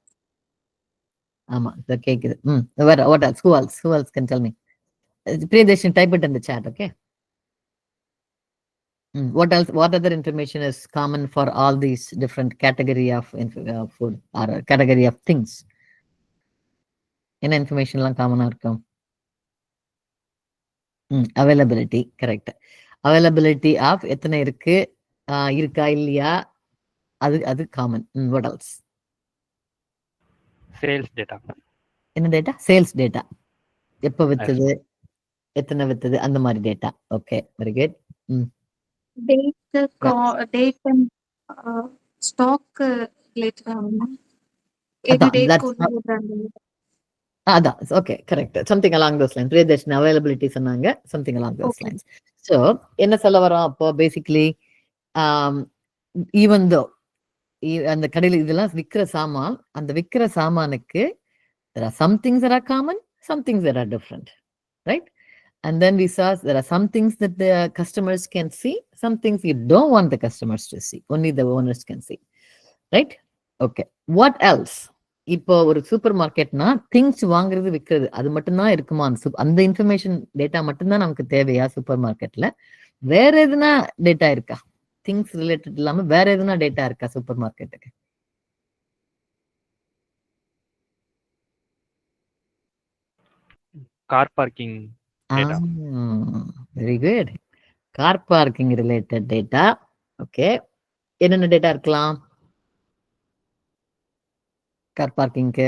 ஆமா, இது கேக்குது. வேற what else? Who else can tell me? Priyadarshan, type it in the chat, okay? What else? What other information is common for all these different category of food or category of things? என்ன information எல்லாம் காமனா இருக்கும்? Availability, correct. Availability of எத்தனை இருக்கு, இருக்கா இல்லையா, அது common. what else? Sales data. என்ன டேட்டா? Sales data. எப்ப வித்தது, எத்தனை வித்தது, அந்த மாதிரி டேட்டா. Okay, very good. Date and stock related ஆகும். அதான், okay, correct. Something along those lines. Priyadarshan availability சொன்னாங்க, something along those lines. So என்ன சொல்ல வரோம் அப்போ, பேசிக்லி ஈவன் தோ அந்த கடையில் இதெல்லாம் விற்கிற சாமான், அந்த விற்கிற சாமானுக்கு there are some things that are common, some things that are different, right? And then we saw there are some things that the customers can see, some things you don't want the customers to see, only the owners can see, right? Okay, what else? இப்போ ஒரு super மார்க்கெட்னா things வாங்குறது விற்கிறது அது மட்டும்தான் இருக்குமா? அந்த information data மட்டும்தான் நமக்கு தேவையா சூப்பர் மார்க்கெட்ல? வேற எதுனா டேட்டா இருக்கா? திங்ஸ் ரிலேட்டட் இல்லாம வேற எதுனா டேட்டா இருக்கா சூப்பர் மார்க்கெட்டுக்கு? Car parking data. Very good. Car parking related data. Okay, என்னென்ன டேட்டா இருக்கலாம் கார் பார்க்கிங்க்கு?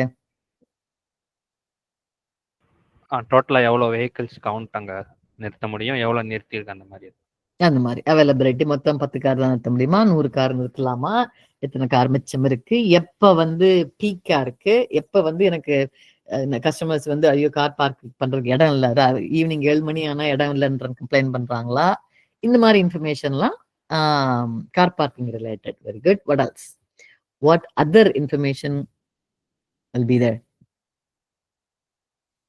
டோட்டலா எவ்வளவு வெஹிக்கிள்ஸ் கவுண்ட் அங்க நிறுத்த முடியும், எவ்வளவு நிறுத்திருக்கு, அந்த மாதிரி. அந்த மாதிரி அவைலபிலிட்டி. மொத்தம் 10 கார் தான் நிறுத்த முடியுமா, 100 கார் நிறுத்தலாமா, எத்தனை கார் மிச்சம் இருக்கு, எப்ப வந்து பீக்கா இருக்கு, எப்ப வந்து எனக்கு கஸ்டமர்ஸ் வந்து ஐயோ கார் பார்க் பண்றதுக்கு இடம் இல்லை, ஈவினிங் 7 மணி ஆனா இடம் இல்லைன்ற கம்ப்ளைண்ட் பண்றாங்களா, இந்த மாதிரி இன்ஃபர்மேஷன்லாம் car parking related. Very good. What else? What other information will be there?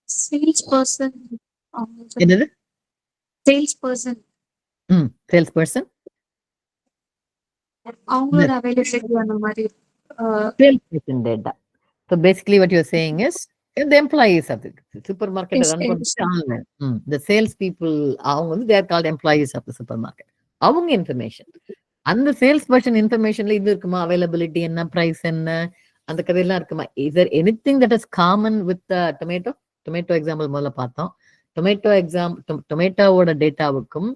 Salesperson. என்னது? Salesperson. Salesperson. அவங்களோட அவைலபிலிட்டி அந்த மாதிரி salesperson data. So basically what you're saying is the employees of the supermarket run online. The sales people, they are called employees of the supermarket. அவங்க information. அந்த sales person இன்ஃபர்மேஷன்ல இது இருக்குமா, availability என்ன, price என்ன, அந்த கதையெல்லாம் இருக்குமா? Is there anything that is common with tomato example முதல்ல பார்த்தோம். டொமேட்டோவோட டேட்டாவுக்கும்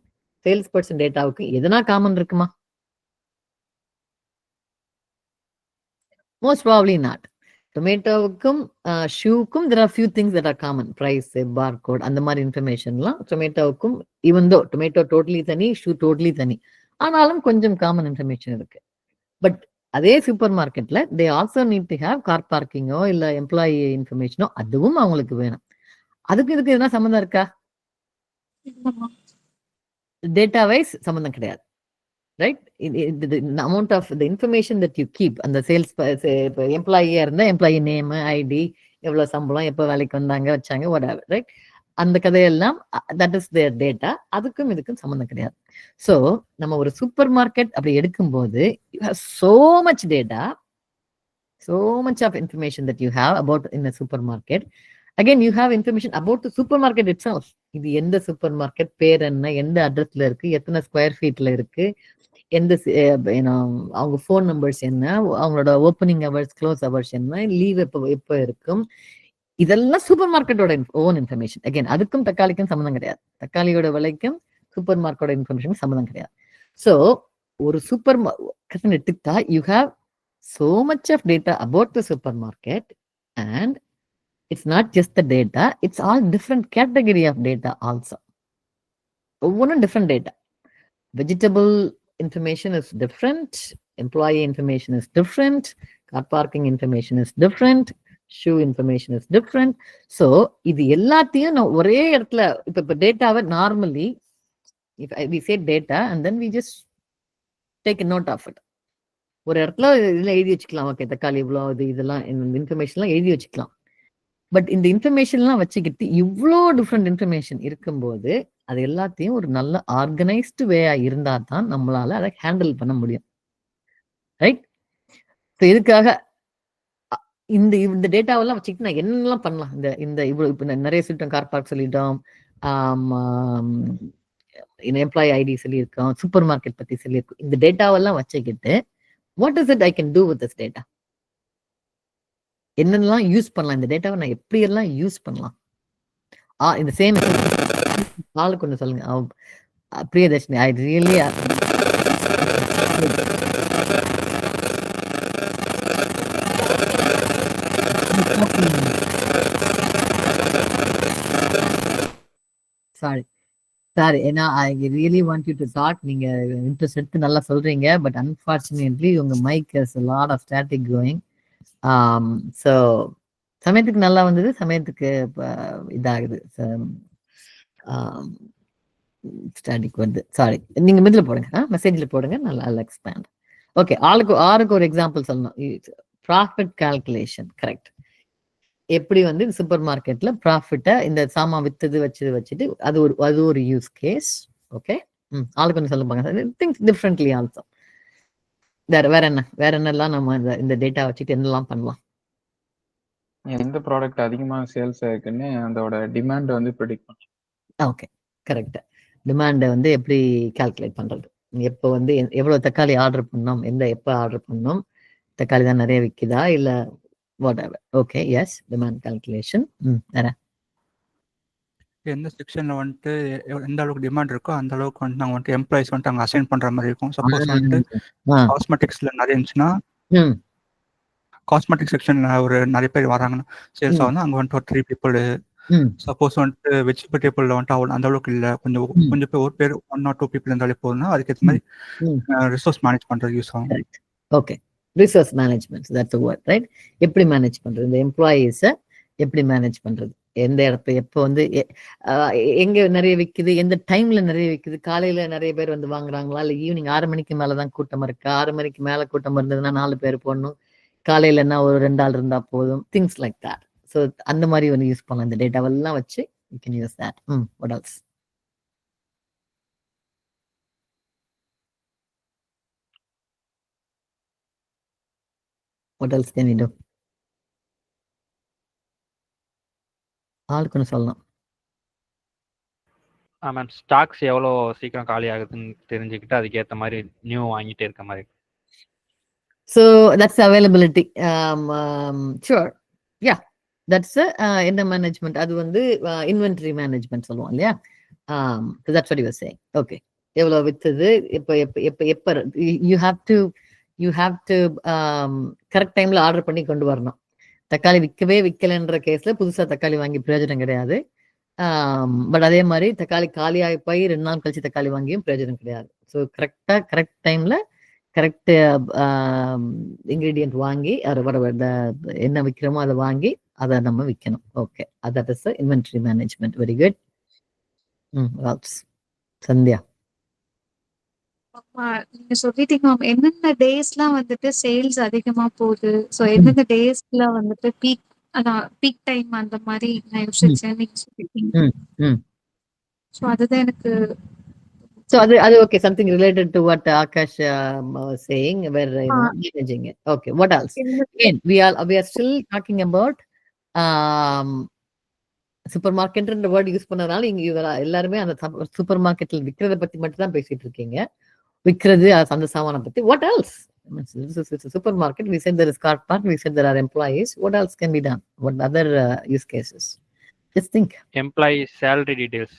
சேல்ஸ் பர்சன் டேட்டாவுக்கும் எதனா காமன் இருக்குமா? Most probably not. டொமேட்டோவுக்கும் ஷூக்கும் there are few things that are common. Price, barcode, அந்த மாதிரி இன்ஃபர்மேஷன்லாம் டொமேட்டோவுக்கும், ஈவன் தோ டொமேட்டோ டோட்டலி தனி, ஷூ டோட்டலி தனி, ஆனாலும் கொஞ்சம் காமன் இன்ஃபர்மேஷன் இருக்கு. பட் அதே சூப்பர் மார்க்கெட்ல they also need to have car பார்க்கிங்கோ இல்ல எம்ப்ளாயி இன்ஃபர்மேஷனோ, அதுவும் அவங்களுக்கு வேணும். அதுக்கு இதுக்கு எதனா சம்மந்தம் இருக்கா? டேட்டா வைஸ் சம்மந்தம் கிடையாது. Right? Amount of the information that you keep, அந்த சேல்ஸ் எம்ப்ளாயியா இருந்தா எம்ப்ளாயி நேம், ஐடி, எவ்வளவு சம்பளம், எப்போ வேலைக்கு வந்தாங்க வச்சாங்க, whatever, ரைட்? அந்த கதையெல்லாம் தட் இஸ் தேர் டேட்டா. அதுக்கும் இதுக்கும் சம்மந்தம் கிடையாது. ஸோ நம்ம ஒரு சூப்பர் மார்க்கெட் அப்படி எடுக்கும்போது you have so much data, so much of information that you have about in a supermarket. Again, you have information about the supermarket itself. இது எந்த சூப்பர் மார்க்கெட், பேர் என்ன, எந்த அட்ரஸ்ல இருக்கு, எத்தனை ஸ்கொயர் ஃபீட்ல இருக்கு, எந்த அவங்க ஃபோன் நம்பர்ஸ் என்ன, அவங்களோட ஓப்பனிங் ஹவர்ஸ், க்ளோஸ் ஹவர்ஸ் என்ன, லீவ் எப்போ இருக்கும், இதெல்லாம் சூப்பர் மார்க்கெட்டோட ஓன் இன்ஃபர்மேஷன். அகைன் அதுக்கும் தக்காளிக்கும் சம்மந்தம் கிடையாது. தக்காளியோட விலைக்கும் சூப்பர் மார்க்கெட்டோட இன்ஃபர்மேஷன் சம்மந்தம் கிடையாது. ஸோ ஒரு சூப்பர் மார்க்கெட் எடுத்துக்கிட்டா you have so much of data about the supermarket, and it's not just the data, it's all different category of data also. One different data. Vegetable information is different, employee information is different, car parking information is different, shoe information is different. So இது எல்லாத்தையும் நான் ஒரே இடத்துல இப்ப டேட்டாவை normally if we say data and then we just take a note of it. ஒரு இடத்துல இதெல்லாம் எழுதி வச்சுக்கலாம். ஓகே, தக்காளி இவ்வளோ, இதெல்லாம் இந்த இன்ஃபர்மேஷன்லாம் எழுதி வச்சுக்கலாம். பட் இந்த இன்ஃபர்மேஷன்லாம் வச்சுக்கிட்டு இவ்வளோ டிஃப்ரெண்ட் இன்ஃபர்மேஷன் இருக்கும்போது அது எல்லாத்தையும் ஒரு நல்ல ஆர்கனைஸ்டு வேயா இருந்தா தான் நம்மளால அதை ஹேண்டில் பண்ண முடியும். ரைட்? ஸோ இதுக்காக இந்த டேட்டாவெல்லாம் வச்சுக்கிட்டு நான் என்னெல்லாம் பண்ணலாம்? இந்த இவ்வளோ இப்போ நிறைய சொல்லிட்டோம், கார் பார்க் சொல்லிட்டோம், எம்ப்ளாயி ஐடி சொல்லியிருக்கோம், சூப்பர் மார்க்கெட் பற்றி சொல்லியிருக்கோம். இந்த டேட்டாவெல்லாம் வச்சுக்கிட்டு what is it I can do with this data? என்னெல்லாம் யூஸ் பண்ணலாம்? இந்த டேட்டாவை நான் எப்படியெல்லாம் யூஸ் பண்ணலாம்? இந்த சேம் ஆளுக்கு ஒன்று சொல்லுங்க. பிரியதர்ஷினி, ஐ ரியலி சாரி, ஏன்னா I really want you to talk. நீங்க இன்ட்ரெஸ்ட் எடுத்து நல்லா சொல்றீங்க, பட் அன்பார்ச்சுனேட்லி உங்க mic is lot of static going. So சமயத்துக்கு நல்லா வந்தது, சமயத்துக்கு இதாகுது, ஸ்டாட்டிக் வருது. சாரி, நீங்க மிடில் போடுங்க, மெசேஜ்ல போடுங்க, நல்லா எக்ஸ்பேண்ட். ஓகே, ஆறுக்கு ஒரு எக்ஸாம்பிள் சொல்லணும். Profit calculation, correct. எப்படி சூப்பர் மார்க்கெட்ல ப்ராஃபிட்டை இந்த சாமான் வித்தது வச்சுட்டு அது ஒரு யூஸ் கேஸ். ஓகே, ஆளுக்கு ஒன்று சொல்லுவாங்க. Think differently also. வேற என்னெல்லாம் நம்ம இந்த டேட்டா வச்சுட்டு என்னெல்லாம் பண்ணலாம்? எந்த ப்ராடக்ட் அதிகமா சேல்ஸ் ஆயிருக்குன்னு அதோட டிமாண்ட் ப்ரெடிக்ட் பண்ணலாம். Okay, correct. டிமாண்டை எப்படி கால்குலேட் பண்றது? எப்போ எவ்வளவு தக்காளி ஆர்டர் பண்ணோம், எப்போ ஆர்டர் பண்ணோம், தக்காளி தான் நிறைய விற்குதா இல்ல whatever. Okay, yes, demand calculation. வேற எந்த செக்ஷன்ல எந்த அளவுக்கு டிமாண்ட் இருக்கோ அந்த அளவுக்கு நாங்க எம்ப்ளாயிஸ் அங்க அசைன் பண்ற மாதிரி இருக்கும். சப்போஸ் காஸ்மெட்டிக்ஸ்ல நிறைய இருந்துச்சுன்னா காஸ்மெட்டிக் செக்ஷன்ல ஒரு நிறைய பேர் வராங்கன்னா சேல்ஸ் அங்க ஒரு 3 people. சப்போஸ் வெஜிடபிள்ல அந்த அளவுக்கு இல்ல, கொஞ்சம் பேர், ஒரு பேர் 1 or 2 people இருந்தாலே போதும்னா அதுக்கேற்ற மாதிரி ரிசோர்ஸ் மேனேஜ் பண்றது யூஸ் ஆகும். Okay, resource management, that's a word, right? எப்படி மேனேஜ் பண்றது? இந்த எம்ப்ளாயீஸை எப்படி மேனேஜ் பண்றது? எந்த இடத்துல எப்போ எங்க நிறைய விற்குது, எந்த டைம்ல நிறைய விற்குது, காலையில நிறைய பேர் வாங்குறாங்களா, இல்ல ஈவினிங் 6 மணிக்கு மேலதான் கூட்டம் இருக்கா, 6 மணிக்கு மேல கூட்டம் இருந்ததுன்னா 4 பேர் போடணும், காலையில என்ன ஒரு 2 ஆள் இருந்தா போதும், திங்ஸ் லைக் தட். ஸோ அந்த மாதிரி யூஸ் பண்ணலாம். இந்த டேட்டாவெல்லாம் வச்சு you can use that. What else? What else can we do? ஆளுக்குன்னு சொல்லலாம். மேம் ஸ்டாக்ஸ் எவ்வளோ சீக்கிரம் காலி ஆகுதுன்னு தெரிஞ்சுக்கிட்டு அதுக்கேற்ற மாதிரி நியூ வாங்கிட்டே இருக்க மாதிரி. So that's availability. Sure. Yeah. That's in the management. அது வந்து inventory management சொல்லுவோம் இல்லையா? So that's what you were saying. Okay. எவ்வளோ வித்துது எப்ப you have to கரெக்ட் டைம்ல ஆர்டர் பண்ணி கொண்டு வரணும். தக்காளி விற்கலைன்ற கேஸ்ல புதுசா தக்காளி வாங்கி பிரயோஜனம் கிடையாது. பட் அதே மாதிரி தக்காளி காலியாகி போய் 2 நாள் கழிச்சு தக்காளி வாங்கியும் பிரயோஜனம் கிடையாது. ஸோ கரெக்ட் டைம்ல கரெக்ட் இன்கிரீடியன்ட் வாங்கி என்ன விற்கிறோமோ அதை வாங்கி அதை நம்ம விற்கணும். Okay, that is inventory management. Very good. Sandhya, நீங்க சொல்லிட்டீங்க மேம், எந்தெந்த டேஸ்லாம் வந்துட்டு சேல்ஸ் அதிகமா போகுது, ஸோ எந்தெந்த டேஸ்ல வந்துட்டு பீக் டைம் அந்த மாதிரி நான் யோசிச்சேன் நீங்க சொல்லிட்டீங்க. ஸோ அதுதான் எனக்கு. So அது okay, something related to what Akash was saying, where managing it. Okay, what else? Again, we are still talking about சூப்பர் மார்க்கெட்ன்ற வேர்ட் யூஸ் பண்ணதுனால இங்க எல்லாருமே அந்த சூப்பர் மார்க்கெட்ல விற்கிறத பத்தி மட்டும் தான் பேசிட்டு இருக்கீங்க. விற்கிறது அந்த சாமானை பத்தி. What else? This is a supermarket. We said there is car park. We said there are employees. What else can be done? What other use cases? Just think. Employee salary details.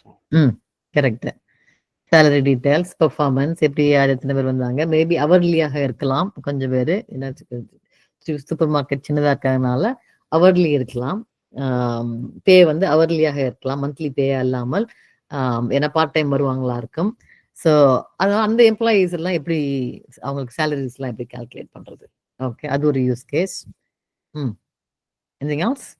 Correct. Salary details, performance, எப்படி யார் எத்தனை பேர் வந்தாங்க, maybe அவர்லியாக இருக்கலாம். கொஞ்சம் பேர் என்ன super market சின்னதாக இருக்கிறதுனால அவர்லி இருக்கலாம். பே வந்து அவர்லியாக இருக்கலாம், மந்த்லி பே இல்லாமல். ஏன்னா பார்ட் டைம் வருவாங்களா இருக்கும். ஸோ அதனால் அந்த எம்ப்ளாயீஸ் எல்லாம் எப்படி அவங்களுக்கு சேலரிஸ் எல்லாம் எப்படி கால்குலேட் பண்றது? ஓகே, அது ஒரு use case. Anything else?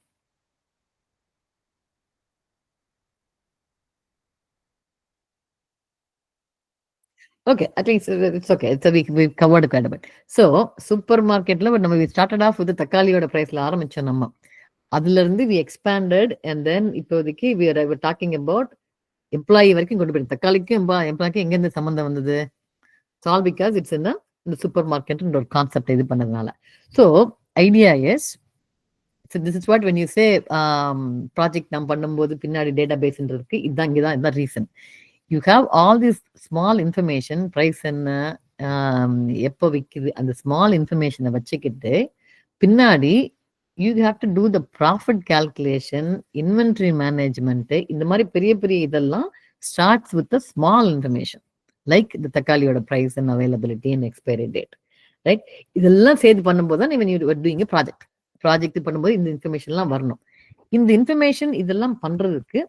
Okay, at least it's okay. So we've covered quite a bit. So supermarketல நம்ம we started off with தக்காளியோட பிரைஸ்ல ஆரம்பிச்சோம். நம்ம அதுல இருந்து we expanded and then இப்போதைக்கு we were talking about employee வரைக்கும் கொண்டு போய் தக்காளிக்கும் எம்ப்ளாய்க்கும் எங்க இருந்து சம்பந்தம் வந்தது? It's all because it's in the சூப்பர் மார்க்கெட்ன்ற ஒரு கான்செப்ட் இது பண்ணதுனால. So idea is, so this is what when you say project நம்ம பண்ணும்போது பின்னாடி டேட்டா பேஸ்ன்றதுக்கு இதான் reason. You have all this small information, price என்ன, எப்போ விற்குது, அந்த ஸ்மால் இன்ஃபர்மேஷனை வச்சுக்கிட்டு பின்னாடி you have to do the profit calculation, inventory management. இந்த மாதிரி பெரிய பெரிய இதெல்லாம் starts with the small information like the தக்காளியோட price and availability and expiry date, right? இதெல்லாம் சேர்த்து பண்ணும்போது தான் when you are doing a project பண்ணும்போது இந்த இன்ஃபர்மேஷன்லாம் வரணும். இந்த இன்ஃபர்மேஷன் இதெல்லாம் பண்றதுக்கு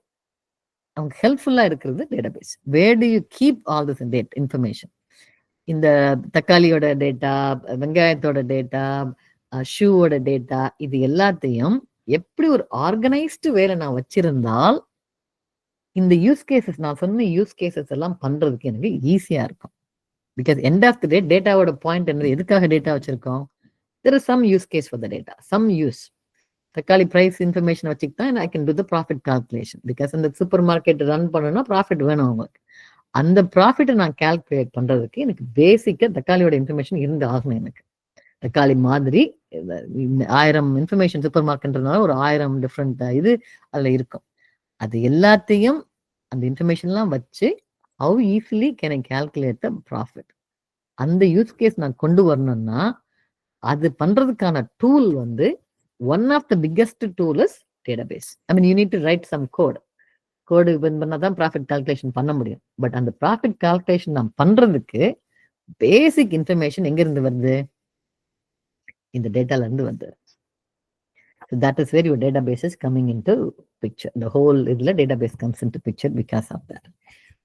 அவங்க ஹெல்ப்ஃபுல்லா இருக்கிறது database. Where do you keep all this information? இந்த தக்காளியோட டேட்டா, வெங்காயத்தோட டேட்டா, ஷூவோட டேட்டா, இது எல்லாத்தையும் எப்படி ஒரு ஆர்கனைஸ்டு வேலை நான் வச்சிருந்தால் இந்த யூஸ் கேசஸ், நான் சொன்ன யூஸ் கேசஸ் எல்லாம் பண்றதுக்கு எனக்கு ஈஸியா இருக்கும். Because end of the day டேட்டாவோட பாயிண்ட் என்ன, எதுக்காக டேட்டா வச்சிருக்கோம்? There is some use case for the data, some use. தக்காளி பிரைஸ் இன்ஃபர்மேஷன் வச்சுக்கிட்டா I can do the profit calculation. Because அந்த சூப்பர் மார்க்கெட் ரன் பண்ணணும்னா ப்ராஃபிட் வேணும் அவங்களுக்கு. அந்த ப்ராஃபிட்டை நான் கால்குலேட் பண்றதுக்கு எனக்கு பேசிக்கா தக்காளியோட இன்ஃபர்மேஷன் இருந்து ஆகணும். எனக்கு தக்காளி மாதிரி 1000 இன்ஃபர்மேஷன் சூப்பர் மார்க்கெட்னால ஒரு 1000 டிஃப்ரெண்ட் இது அதுல இருக்கும். அது எல்லாத்தையும் அந்த இன்ஃபர்மேஷன்லாம் வச்சு how easily can I calculate the profit? அந்த யூஸ் கேஸ் நான் கொண்டு வரணும்னா அது பண்றதுக்கான டூல் வந்து one of the biggest tool is database. I mean, you need to write some code பண்ணாதான் ப்ராஃபிட் கால்குலேஷன் பண்ண முடியும். பட் அந்த ப்ராஃபிட் கால்குலேஷன் நான் பண்றதுக்கு பேசிக் இன்ஃபர்மேஷன் எங்க இருந்து வருது? இந்த டேட்டால இருந்து வருது. So that is where your database is coming into picture. The whole இதுல database comes into picture because of that.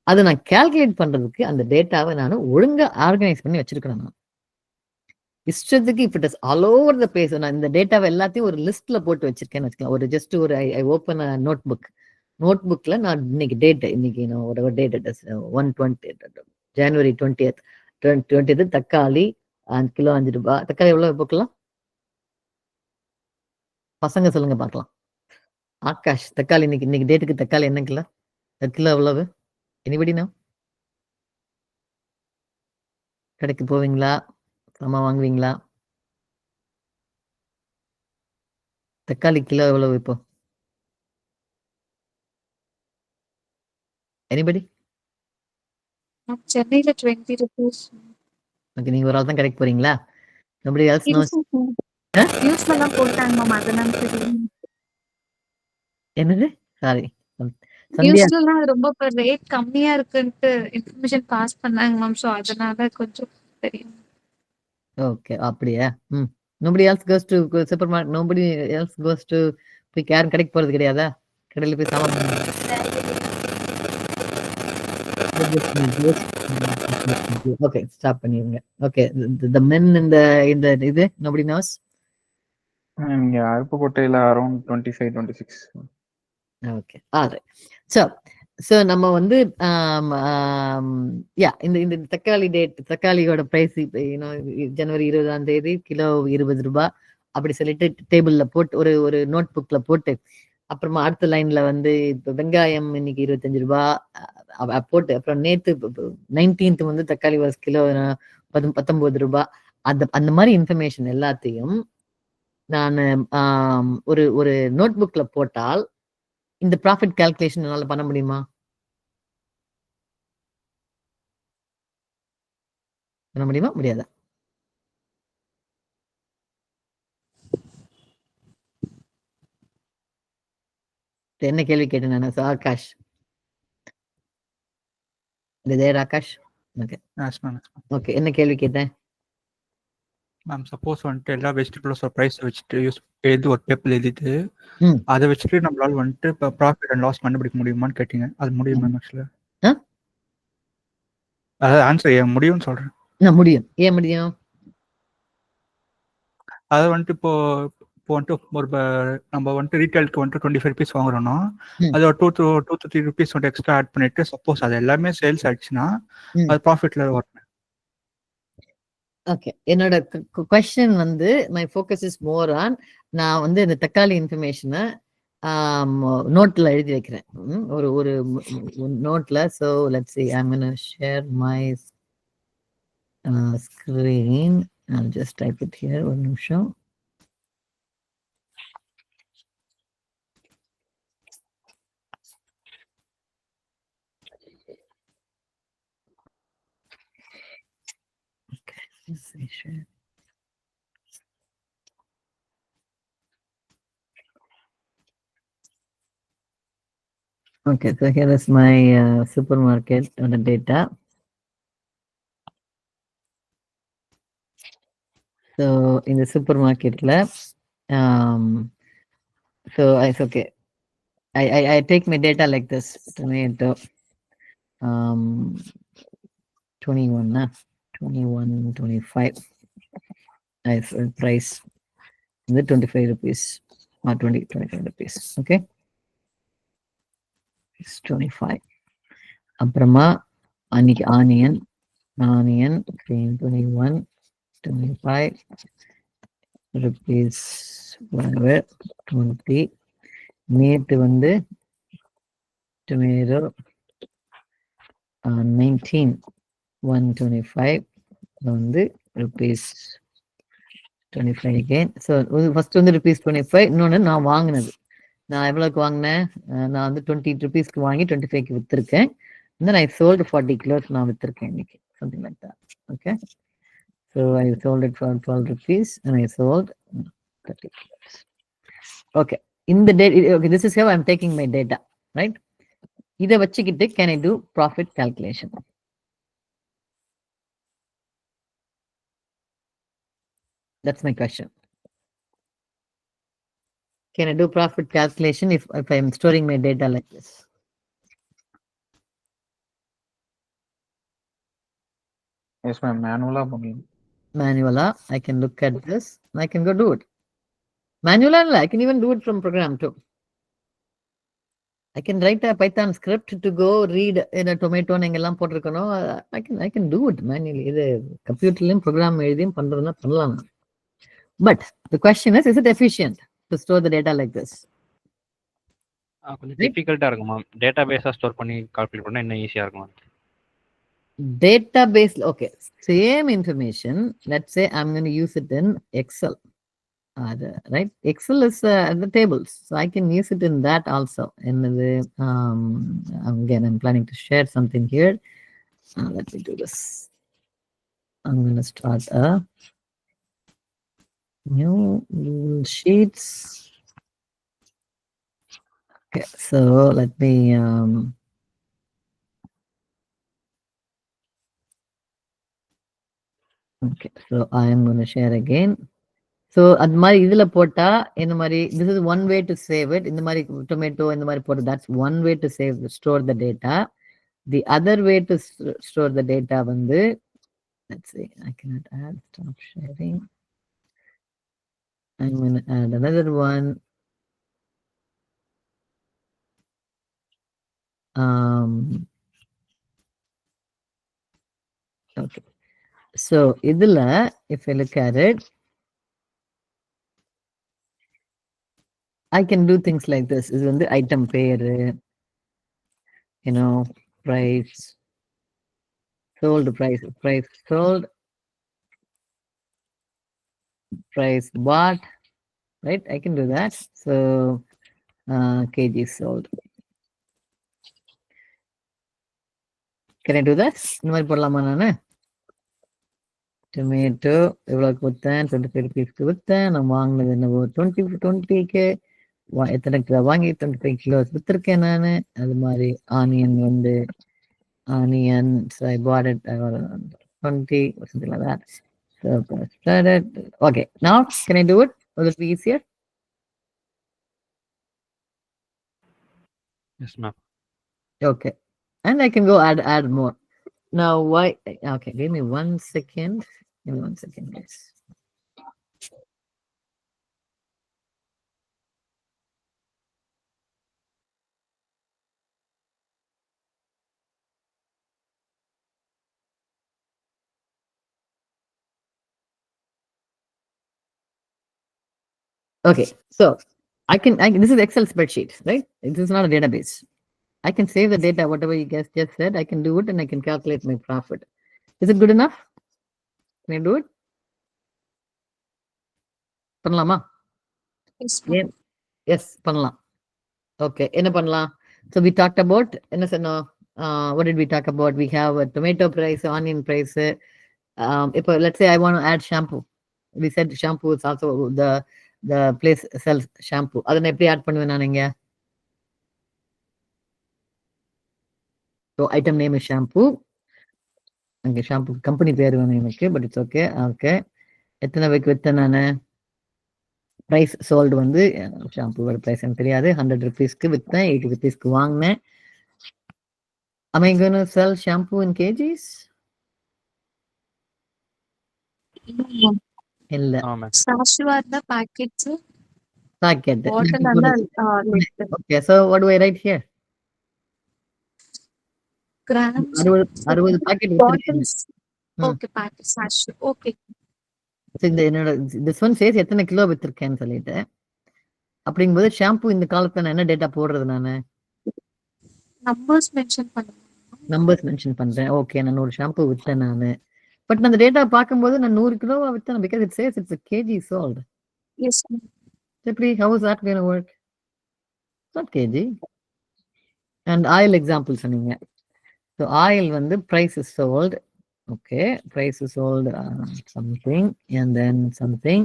அதை நான் கால்குலேட் பண்றதுக்கு அந்த டேட்டாவை நான் ஒழுங்கா ஆர்கனைஸ் பண்ணி வச்சிருக்கணும். நான் இஷ்டத்துக்கு இப்ப it is all over the place. நான் இந்த டேட்டாவை எல்லாத்தையும் ஒரு லிஸ்ட்ல போட்டு வச்சிருக்கேன்னு வச்சுக்கலாம். ஒரு ஜஸ்ட் ஒரு ஐ ஓப்பன் நோட் புக்ல நான் இன்னைக்கு டேட், இன்னைக்கு ஒரு date it is 120 January 20th தக்காளி கிலோ 5 ரூபாய். தக்காளி எவ்வளவு போக்கலாம்? பசங்க சொல்லுங்க பார்க்கலாம். ஆகாஷ், தக்காளி இன்னைக்கு டேட்டுக்கு தக்காளி என்ன கிலோ? கிலோ எவ்வளவு? எனிபடினா கடைக்கு போவீங்களா? சமா வாங்குவீங்களா? தக்காளி கிலோ எவ்வளவு இப்போ? எனிபடி? சென்னையில 20 rupees. ஓகே, நீங்க ஒரு ஆள் தான் கரெக்ட் போறீங்களா? nobody else knows? நியூஸ்ல தான் போட்டாங்க மேம், அதெல்லாம் தெரியும். என்னது? சாரி, சந்தியா. நியூஸ்லலாம் அது ரொம்ப ரேட் கம்மியா இருக்குன்ட்டு இன்ஃபர்மேஷன் பாஸ் பண்ணாங்க மேம். ஸோ அதனால கொஞ்சம் தெரியும். ஓகே, அப்படியா? nobody else goes to super market, nobody else goes to போய் யாரும் கடைக்கு போறது கிடையாதா? கடையில போய் சாமான் ஓகே, ஸ்டாப் பண்ணிருங்க. ஓகே, the men இந்த இது nobody knows? இங்க அருப்புக்கோட்டையில அரௌண்ட் 25, 26. Okay, alright. ஸோ நம்ம வந்து இந்த தக்காளியோட பிரைஸ் ஜனவரி 20ஆம் தேதி கிலோ 20 ரூபாய் அப்படி சொல்லிட்டு டேபிள்ல போட்டு ஒரு நோட் புக்ல போட்டு, அப்புறமா அடுத்த லைன்ல வந்து இப்போ வெங்காயம் இன்னைக்கு 25 ரூபாய் போட்டு, அப்புறம் நேத்து 19th வந்து தக்காளி கிலோ 19 ரூபாய், அந்த மாதிரி இன்ஃபர்மேஷன் எல்லாத்தையும் நான் ஒரு நோட் புக்ல போட்டால் இந்த ப்ராஃபிட் கால்குலேஷன் என்னால பண்ண முடியுமா? பண்ண முடியுமா, முடியாதா? என்ன கேள்வி கேட்டேன் நான்? ஆகாஷ், ஆகாஷ். ஓகே ஓகே, என்ன கேள்வி கேட்டேன் மேம்? சப்போஸ் வந்துட்டு எல்லா வெஜிடபிள்ஸ் ப்ரைஸ் வச்சுட்டு எழுதி ஒரு பேப்பர் எழுதிட்டு அதை வச்சுட்டு நம்மளால வந்துட்டு இப்போ ப்ராஃபிட் அண்ட் லாஸ் கண்டுபிடிக்க முடியுமான்னு கேட்டீங்க. அது முடியும் மேம். ஆக்சுவலா அதாவது ஆன்சர் ஏன் முடியும்னு சொல்றேன். முடியும். ஏன் முடியும்? அதை வந்துட்டு இப்போ வந்துட்டு ஒரு நம்ம வந்துட்டு ரீட்டைலுக்கு வந்துட்டு 25 rupees வாங்குறோம்னா அது ஒரு 2 to 3 rupees வந்துட்டு எக்ஸ்ட்ரா ஆட் பண்ணிட்டு சப்போஸ் அது எல்லாமே சேல்ஸ் ஆயிடுச்சுன்னா அது ப்ராஃபிட்ல வரும். ஓகே, என்னோட கொஸ்டின் வந்து my focus is more on, நான் வந்து இந்த தக்காளி இன்ஃபர்மேஷனை நோட்ல எழுதி வைக்கிறேன், ஒரு நோட்ல. So let's see, I'm going to share my screen. I'll just type it here. ஒரு நிமிஷம். Share. Okay, so here is my supermarket data. So in the supermarket lab, so it's okay. I take my data like this. Tomato 21, 25. I price the 25 rupees or 25 rupees. Okay, it's 25. அப்புறமா அன்னைக்கு onion green 21, 25 rupees, whatever, 20. நேற்று வந்து tomato 19, 125 வந்து rupees 25 again. So first வந்து rupees 25. இன்னொன்று நான் வாங்கினது, நான் எவ்வளோக்கு வாங்கினேன்? நான் வந்து 20 rupeesக்கு வாங்கி 25க்கு விற்றுருக்கேன். then I sold 40 kilos நான் விற்றுருக்கேன் இன்னைக்கு, something like that. Okay, so I sold it for 12 rupees and I sold 30 kilos. Okay, in the data, okay, this is how I'm taking my data, right? இதை வச்சுக்கிட்டு can I do profit calculation? That's my question. Can I do profit calculation if I'm storing my data like this? Yes ma'am, manual பண்ணலாம். Manual, I can look at this and I can go do it. Manual, I can even do it from program too. I can write a Python script to go read in a tomato எங்கெல்லாம் போட்டிருக்கணும். I can do it manually. இது கம்ப்யூட்டர்லயும் program எழுதியும் பண்றதுன்னா பண்ணலாம். But the question is it efficient to store the data like this? கொஞ்சம் டிஃபிகல்ட்டா இருக்கும் ma'am. டேட்டாபேஸா store பண்ணி calculate பண்ணா இன்னும் ஈஸியா இருக்கும். Database, okay, same information, let's say I'm going to use it in Excel. right? Excel is the tables, so I can use it in that also. And again, I'm planning to share something here. Let me do this. I'm going to start a new Google Sheets. Okay, so let me okay, so I am going to share again. So அது மாதிரி இதுல போட்டா இந்த மாதிரி this is one way to save it. இந்த மாதிரி tomato இந்த மாதிரி போட்டு, that's one way to store the data. The other way to store the data வந்து, let's see, I cannot add, stop sharing. I'm going to add another one. Okay, so இதுல if I look at it, I can do things like this. இது வந்து item பேரு, you know, price sold, price sold, price bought, right? I can do that. So kg sold. Can I do that? இந்த மாதிரி போடலாமா நானு? Tomato எவ்வளோக்கு விற்றேன்? 25 rupeesக்கு விற்றேன். நான் வாங்கினது என்னவோ 20க்கு எத்தனை கிலோ வாங்கி 25 கிலோஸ் விற்றுருக்கேன் நான். அது மாதிரி ஆனியன் வந்து onions, I bought it 20 or something like that. So started. Okay, now can I do it? Will it be easier? Yes, ma'am. Okay, and I can go add more. Now why? Okay, give me 1 second. Give me 1 second, guys. Okay, so this is Excel spreadsheet, right? This is not a database. I can save the data, whatever you guys just said. I can do it and I can calculate my profit. Is it good enough? Can I do it? பண்ணலாமா? Yes, பண்ணலாம். Okay, என்ன பண்ணலாம்? So we talked about, என்ன சொன்னோம்? What did we talk about? We have a tomato price, onion price. If let's say I want to add shampoo, we said shampoo is also the place sells shampoo. அதை எப்படி add பண்ணுவேன் நான் இங்க? So item name is shampoo. அங்க shampoo company பேர் வேணும் எனக்கு, but it's okay. Okay, எத்தனை வைக்கு விற்றேன் நான்? ப்ரைஸ் சோல்டு வந்து ஷாம்புவோட ப்ரைஸ் எனக்கு தெரியாது. 100 rupeesக்கு விற்றேன், 80 rupeesக்கு வாங்கினேன். Am I going to sell shampoo in kgs? இல்ல. packet. Okay, so what do I write here? Grams. 60 packet. Okay, packet sachet. Okay. So என்னோட this one says எத்தனை கிலோ வித்திருக்கேன்னு சொல்லிட்டு, அப்படிங்கும்போது ஷாம்பு இந்த காலத்துல நான் என்ன டேட்டா போடுறது? நானு நம்பர்ஸ் மென்ஷன் பண்றேன். ஓகே, நான் 100 ஷாம்பு விற்றேன் நானு. பட் நான் அந்த டேட்டா பார்க்கும்போது நான் 100 கிலோவா விற்றேன், because it says it's a kg sold. Yes. Simply, how is that going to work? It's not kg. And oil example சொன்னீங்க. So oil வந்து price is sold. Okay, price is sold something and then something.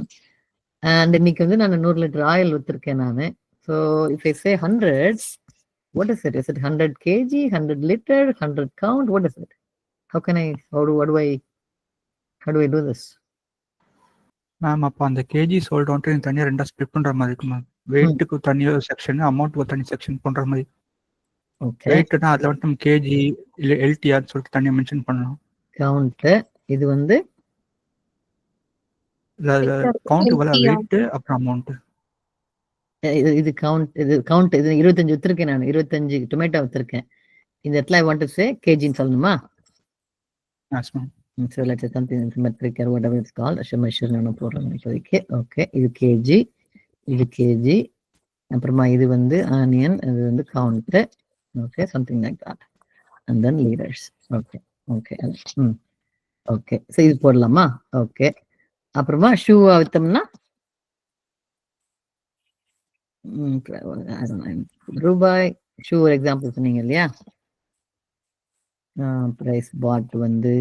And இன்னைக்கு வந்து நான் 100 liter oil வித்திருக்கேன் நானு. So if I say 100, what is it? Is it 100 kg, 100 liter, 100 count? What is it? How do I do this? Ma'am அப்போ அந்த KG sold வந்துட்டு தனியாக ரெண்டா split பண்ற மாதிரி இருக்கு மேம். வெயிட்டுக்கு தனியாக செக்ஷன், அமௌண்ட்டுக்கு தனி செக்ஷன் பண்ற மாதிரி. ஓகே, வெயிட்னா அதில் வந்துட்டு நம்ம கேஜி இல்லை எல்டிஆர் சொல்லிட்டு தனியாக மென்ஷன் பண்ணலாம். கவுண்ட் இது வந்து கவுண்ட் வெயிட் அப்புறம் அமௌண்ட். இது கவுண்ட் இது 25 வித்திருக்கேன் நான், 25 டொமேட்டோ வித்திருக்கேன். இந்த இடத்துல I want to say kgன்னு சொல்லணுமா? Yes ma'am. So let's say something metric or whatever it's called. measure நான் போடுறேன் இப்போதைக்கு. ஓகே, இது kg, அப்புறமா இது வந்து ஆனியன், இது வந்து count. Okay, something like that. And then liters. Okay. Okay, so இது போடலாமா? ஓகே, அப்புறமா ஷூ வித்தோம்னா ரூபாய் ஷூ ஒரு எக்ஸாம்பிள் சொன்னீங்க இல்லையா? பிரைஸ் பாட் வந்து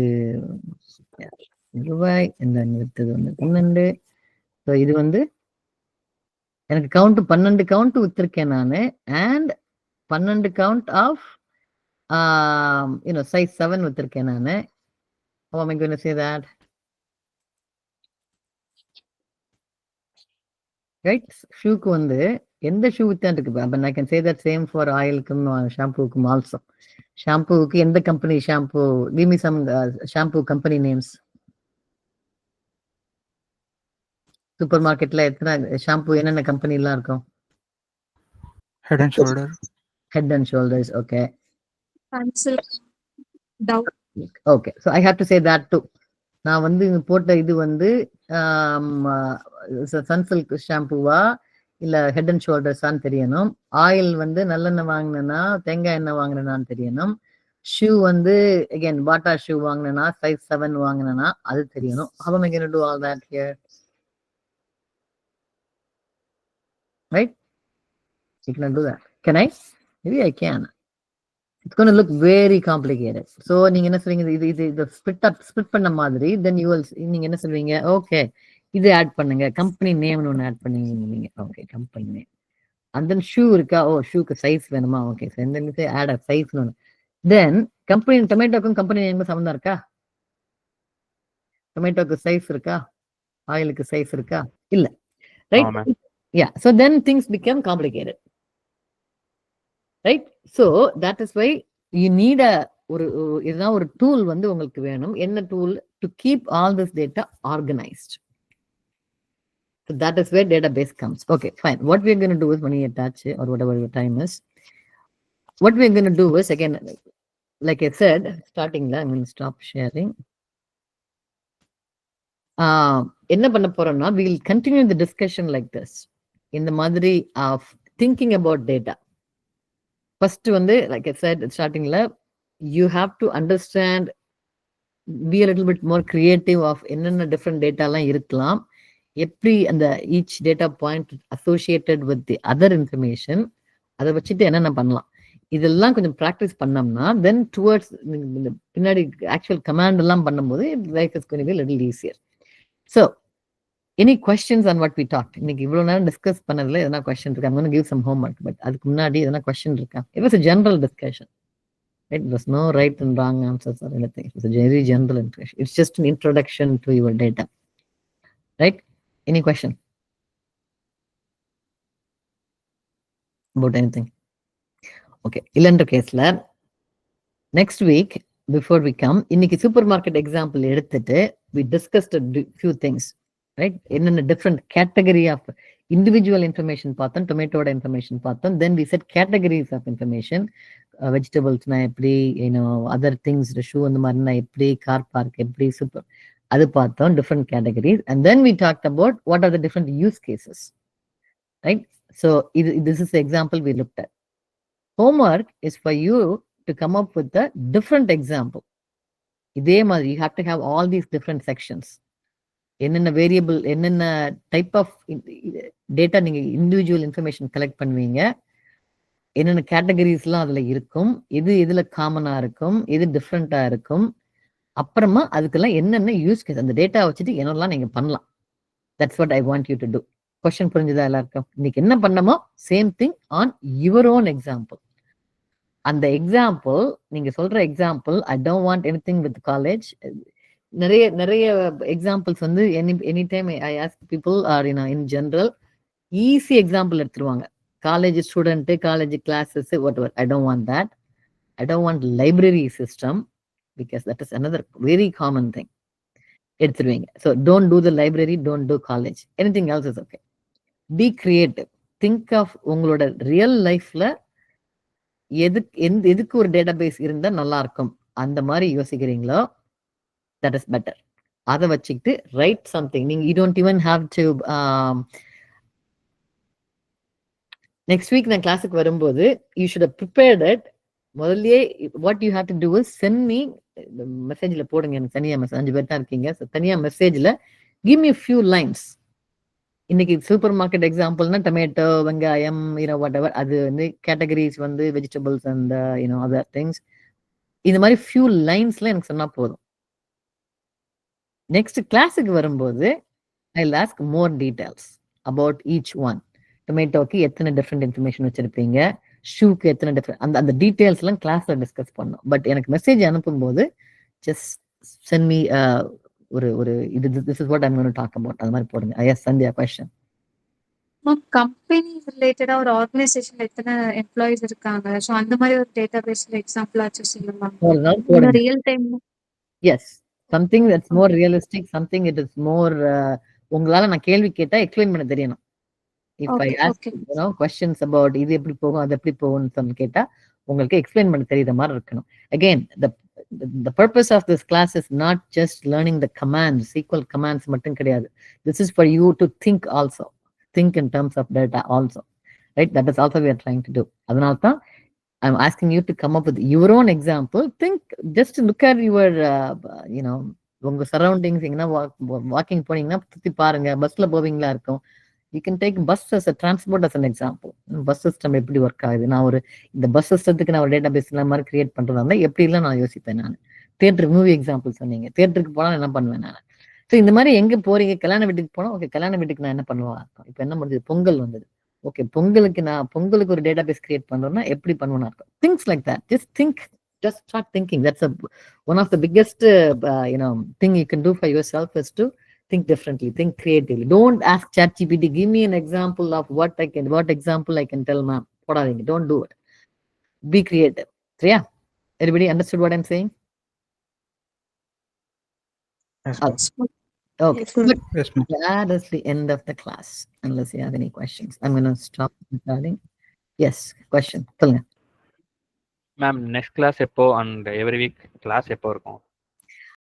ரூபாய், இந்த வித்தது வந்து 12. ஸோ இது வந்து எனக்கு கவுண்ட் 12 கவுண்ட் வித்திருக்கேன் நான். அண்ட் 12 கவுண்ட் ஆஃப் size 7 வித்திருக்கேன் நான். How am I going to say that? Right? ஷூக்கு வந்து எந்த ஷூ வித்தான் இருக்கு. But I can say that same for ஆயிலுக்கும் ஷாம்பூக்கும் ஆல்சோ. ஷாம்பூவுக்கு எந்த company shampoo? Give me some shampoo company names. சூப்பர் மார்க்கெட்ல எத்தனை ஷாம்பூ என்னென்ன கம்பெனி எல்லாம் இருக்கும்? Head and Shoulder. Head and Shoulders. Okay. Sunsilk, Dove. Okay. So I have to say that too. நான் வந்து போட்ட இது வந்து சன்சில்க் ஷாம்பூவா இல்ல ஹெட் அண்ட் ஷோல்டர்ஸான்னு தெரியணும். ஆயில் வந்து நல்லெண்ணெய் வாங்கினேன்னா தேங்காய் எண்ணெய் வாங்கினேன்னு தெரியணும். ஷூ வந்து அகைன் பாட்டா ஷூ வாங்கினேன்னா size 7 வாங்கினேன்னா அது தெரியணும். How am I going to do all that here? Right? You cannot do that. Can I? Maybe I can. It's going to look very complicated. So நீங்க என்ன சொல்றீங்க? இது ஸ்பிட் பண்ண மாதிரி. Then you will நீங்க என்ன சொல்வீங்க? ஓகே, இது ஆட் பண்ணுங்க, கம்பெனி நேம்னு ஒன்று ஆட் பண்ணுவீங்க. Okay, company name. And then shoe இருக்கா? ஓ, ஷூக்கு சைஸ் வேணுமா? ஓகே, ஆட் அ சைஸ்னு ஒன்று. தென் கம்பெனி டொமேட்டோக்கும் கம்பெனி நேமுக்கும் சம்மந்தம் இருக்கா? டொமேட்டோக்கு சைஸ் இருக்கா? ஆயிலுக்கு சைஸ் இருக்கா? இல்ல. Right? Yeah. So then things become complicated. Right? So that is why you need இதுதான் ஒரு டூல் வந்து உங்களுக்கு வேணும். என்ன tool? To keep all this data organized. So that is where database comes. Okay, fine. What we are going to do is when you attach or whatever your time is, what we are going to do is, again, like I said, starting, I'm going to stop sharing. என்ன பண்ண போறோம்னா, we will continue the discussion like this. இந்த மாதிரி of thinking about data. First வந்து, like I said, startingல, you have to understand, be a little bit more creative of என்னென்ன different data எல்லாம் இருக்கலாம், எப்படி அந்த each data point associated with the other information, அதை வச்சுட்டு என்னென்ன பண்ணலாம். இதெல்லாம் கொஞ்சம் ப்ராக்டிஸ் பண்ணோம்னா, then towards பின்னாடி ஆக்சுவல் கமாண்ட் எல்லாம் பண்ணும்போது life is going to be a little easier. So, any questions on what we talked? இன்னைக்கு இவ்வளவு நேரம் டிஸ்கஸ் பண்ணதுல எதனா கொஸ்டின் இருக்கா? I'm going to give some homework, but அதுக்கு முன்னாடி எதனா கொஸ்டின் இருக்கா? It was a general discussion. Right? There was no right and wrong answers or anything. It was a very general discussion. It's just an introduction to your data. Right? Any question about anything? Okay. இல்லன்ற கேஸ்ல next week before we come, இன்னைக்கு super market example எடுத்துட்டு we discussed a few things. Right? என்னென்ன different category of individual information பார்த்தோம், டொமேட்டோட information பார்த்தோம். Then we said categories of information. வெஜிடபிள்ஸ்னா எப்படி, other things, shoe அந்த மாதிரினா எப்படி, கார் பார்க் எப்படி, சூப்பர், அது பார்த்தோம், different categories. And then we talked about what are the different use cases. Right? So this is the example we looked at. Homework is for you to come up with a different example. இதே மாதிரி you have to have all these different sections. என்னென்ன variable, என்னென்ன type of data நீங்க individual information collect பண்ணுவீங்க, என்னென்ன கேட்டகரிஸ்லாம் அதுல இருக்கும், எதுல காமனா இருக்கும், எது டிஃப்ரெண்டா இருக்கும், அப்புறமா அதுக்கெல்லாம் என்னென்ன யூஸ் கேஸ், அந்த டேட்டா வச்சுட்டு என்னெல்லாம் நீங்க பண்ணலாம். That's what I want you to do. Question புரிஞ்சுதா எல்லாருக்கும்? இன்னைக்கு என்ன பண்ணமோ same thing on your own example. அந்த எக்ஸாம்பிள், நீங்க சொல்ற example, I don't want anything with college. நிறைய எக்ஸாம்பிள்ஸ் வந்து any time I ask people are in general easy example எடுத்துருவாங்க. College student, college classes, whatever. I don't want that. I don't want library system, because that is another very common thing. எடுத்துருவீங்க. So don't do the library, don't do college. Anything else is okay. Be creative. Think of உங்களோட ரியல் லைஃப்ல எதுக்கு ஒரு database இருந்தா நல்லா இருக்கும், அந்த மாதிரி யோசிக்கிறீங்களோ, that is better. அதை வச்சுக்கிட்டு write something. நீங்க you don't even have to next week நான் கிளாஸுக்கு வரும்போது you should have prepared it. முதல்லயே what you have to do is send me மெசேஜ்ல போடுங்க. எனக்கு தனியா மெசேஜ், 5 பேர் தான் இருக்கீங்க, தனியா மெசேஜ்ல give me a few lines. இன்னைக்கு சூப்பர் மார்க்கெட் எக்ஸாம்பிள்னா டொமேட்டோ, வெங்காயம், வாட் எவர், அது வந்து கேட்டகரிஸ் வந்து வெஜிடபிள்ஸ் அண்ட் அதர் திங்ஸ். இந்த மாதிரி ஃபியூ லைன்ஸ்ல எனக்கு சொன்னா போதும். நெக்ஸ்ட் கிளாஸுக்கு வரும்போது I will ask more details about each one. டொமேட்டோக்கு எத்தனை டிஃப்ரெண்ட் இன்ஃபர்மேஷன் வச்சிருப்பீங்க, ஷூக்கு எத்தனை டிஃப்ரெண்ட், அந்த டீடைல்ஸ் எல்லாம் கிளாஸ்ல டிஸ்கஸ் பண்ணோம். பட் எனக்கு மெசேஜ் அனுப்பும்போது ஜஸ்ட் சென்ட் மீ ஒரு this is what I'm going to talk about. அது மாதிரி போடுங்க. Yes, Sandhya, question. Ma'am company ரிலேட்டடா ஒரு ஆர்கனைசேஷன்ல எத்தனை எம்ப்ளாயிஸ் இருக்காங்க, ஸோ அந்த மாதிரி ஒரு டேட்டாபேஸ்ல எக்ஸாம்பிள் ஆச்சு சொல்லுங்க ஒரு நாள் மேம். போடுங்க. Real time. Yes, something that's more realistic, something it is more உங்களால நான் கேள்வி கேட்டா எக்ஸ்பிளைன் பண்ண தெரியணும். If I ask questions about இது எப்படி போகும் அது எப்படி போகும்னு சொல்லி கேட்டா உங்களுக்கு எக்ஸ்பிளைன் பண்ண தெரியுற மாதிரி இருக்கணும். Again the purpose of this class is not just learning the commands, SQL commands மட்டும் கிடையாது. This is for you to think also, think in terms of data also, right? That is also we are trying to do. அதனால தான் I'm asking you to come up with your own example. Think, just look at your உங்க surroundings. எங்கன்னா walking போனீங்கன்னா சுத்தி பாருங்க, பஸ்ல போவீங்களா இருக்கும். You can take bus as a transport as an example. Bus system எப்படி ஒர்க் ஆகுது, நான் இந்த பஸ் சிஸ்டத்துக்கு நான் ஒரு டேட்டா பேஸ் மாதிரி கிரியேட் பண்றதா இருந்தா எப்படி எல்லாம் நான் யோசிப்பேன். நான் தியேட்டருக்கு மூவி எக்ஸாம்பிள் சொன்னீங்க, தியேட்டருக்கு போனா என்ன பண்ணுவேன் நான். ஸோ இந்த மாதிரி எங்க போறீங்க, கல்யாண வீட்டுக்கு போனா ஓகே, கல்யாண வீட்டுக்கு நான் என்ன பண்ணுவேன் இருக்கும். இப்போ என்ன பண்ணுது, பொங்கல் வந்தது, ஓகே பொங்கலுக்கு ஒரு டேட்டா பேஸ் கிரியேட் பண்றோம்னா எப்படி பண்ணுவேன்னா இருக்கும். Things like that. Just think, just start thinking. That's one of the biggest thing you can do for yourself is to think differently, think creatively. Don't ask ChatGPT, give me an example of what example I can tell ma'am. Don't do it. Be creative. So yeah, everybody understood what I'm saying? Yes, Okay. Yes, ma'am. Yes, ma'am. That is the end of the class, unless you have any questions. I'm going to stop recording. Yes, question. Tell me. Ma'am next class எப்போ and every week class எப்போ இருக்கும்?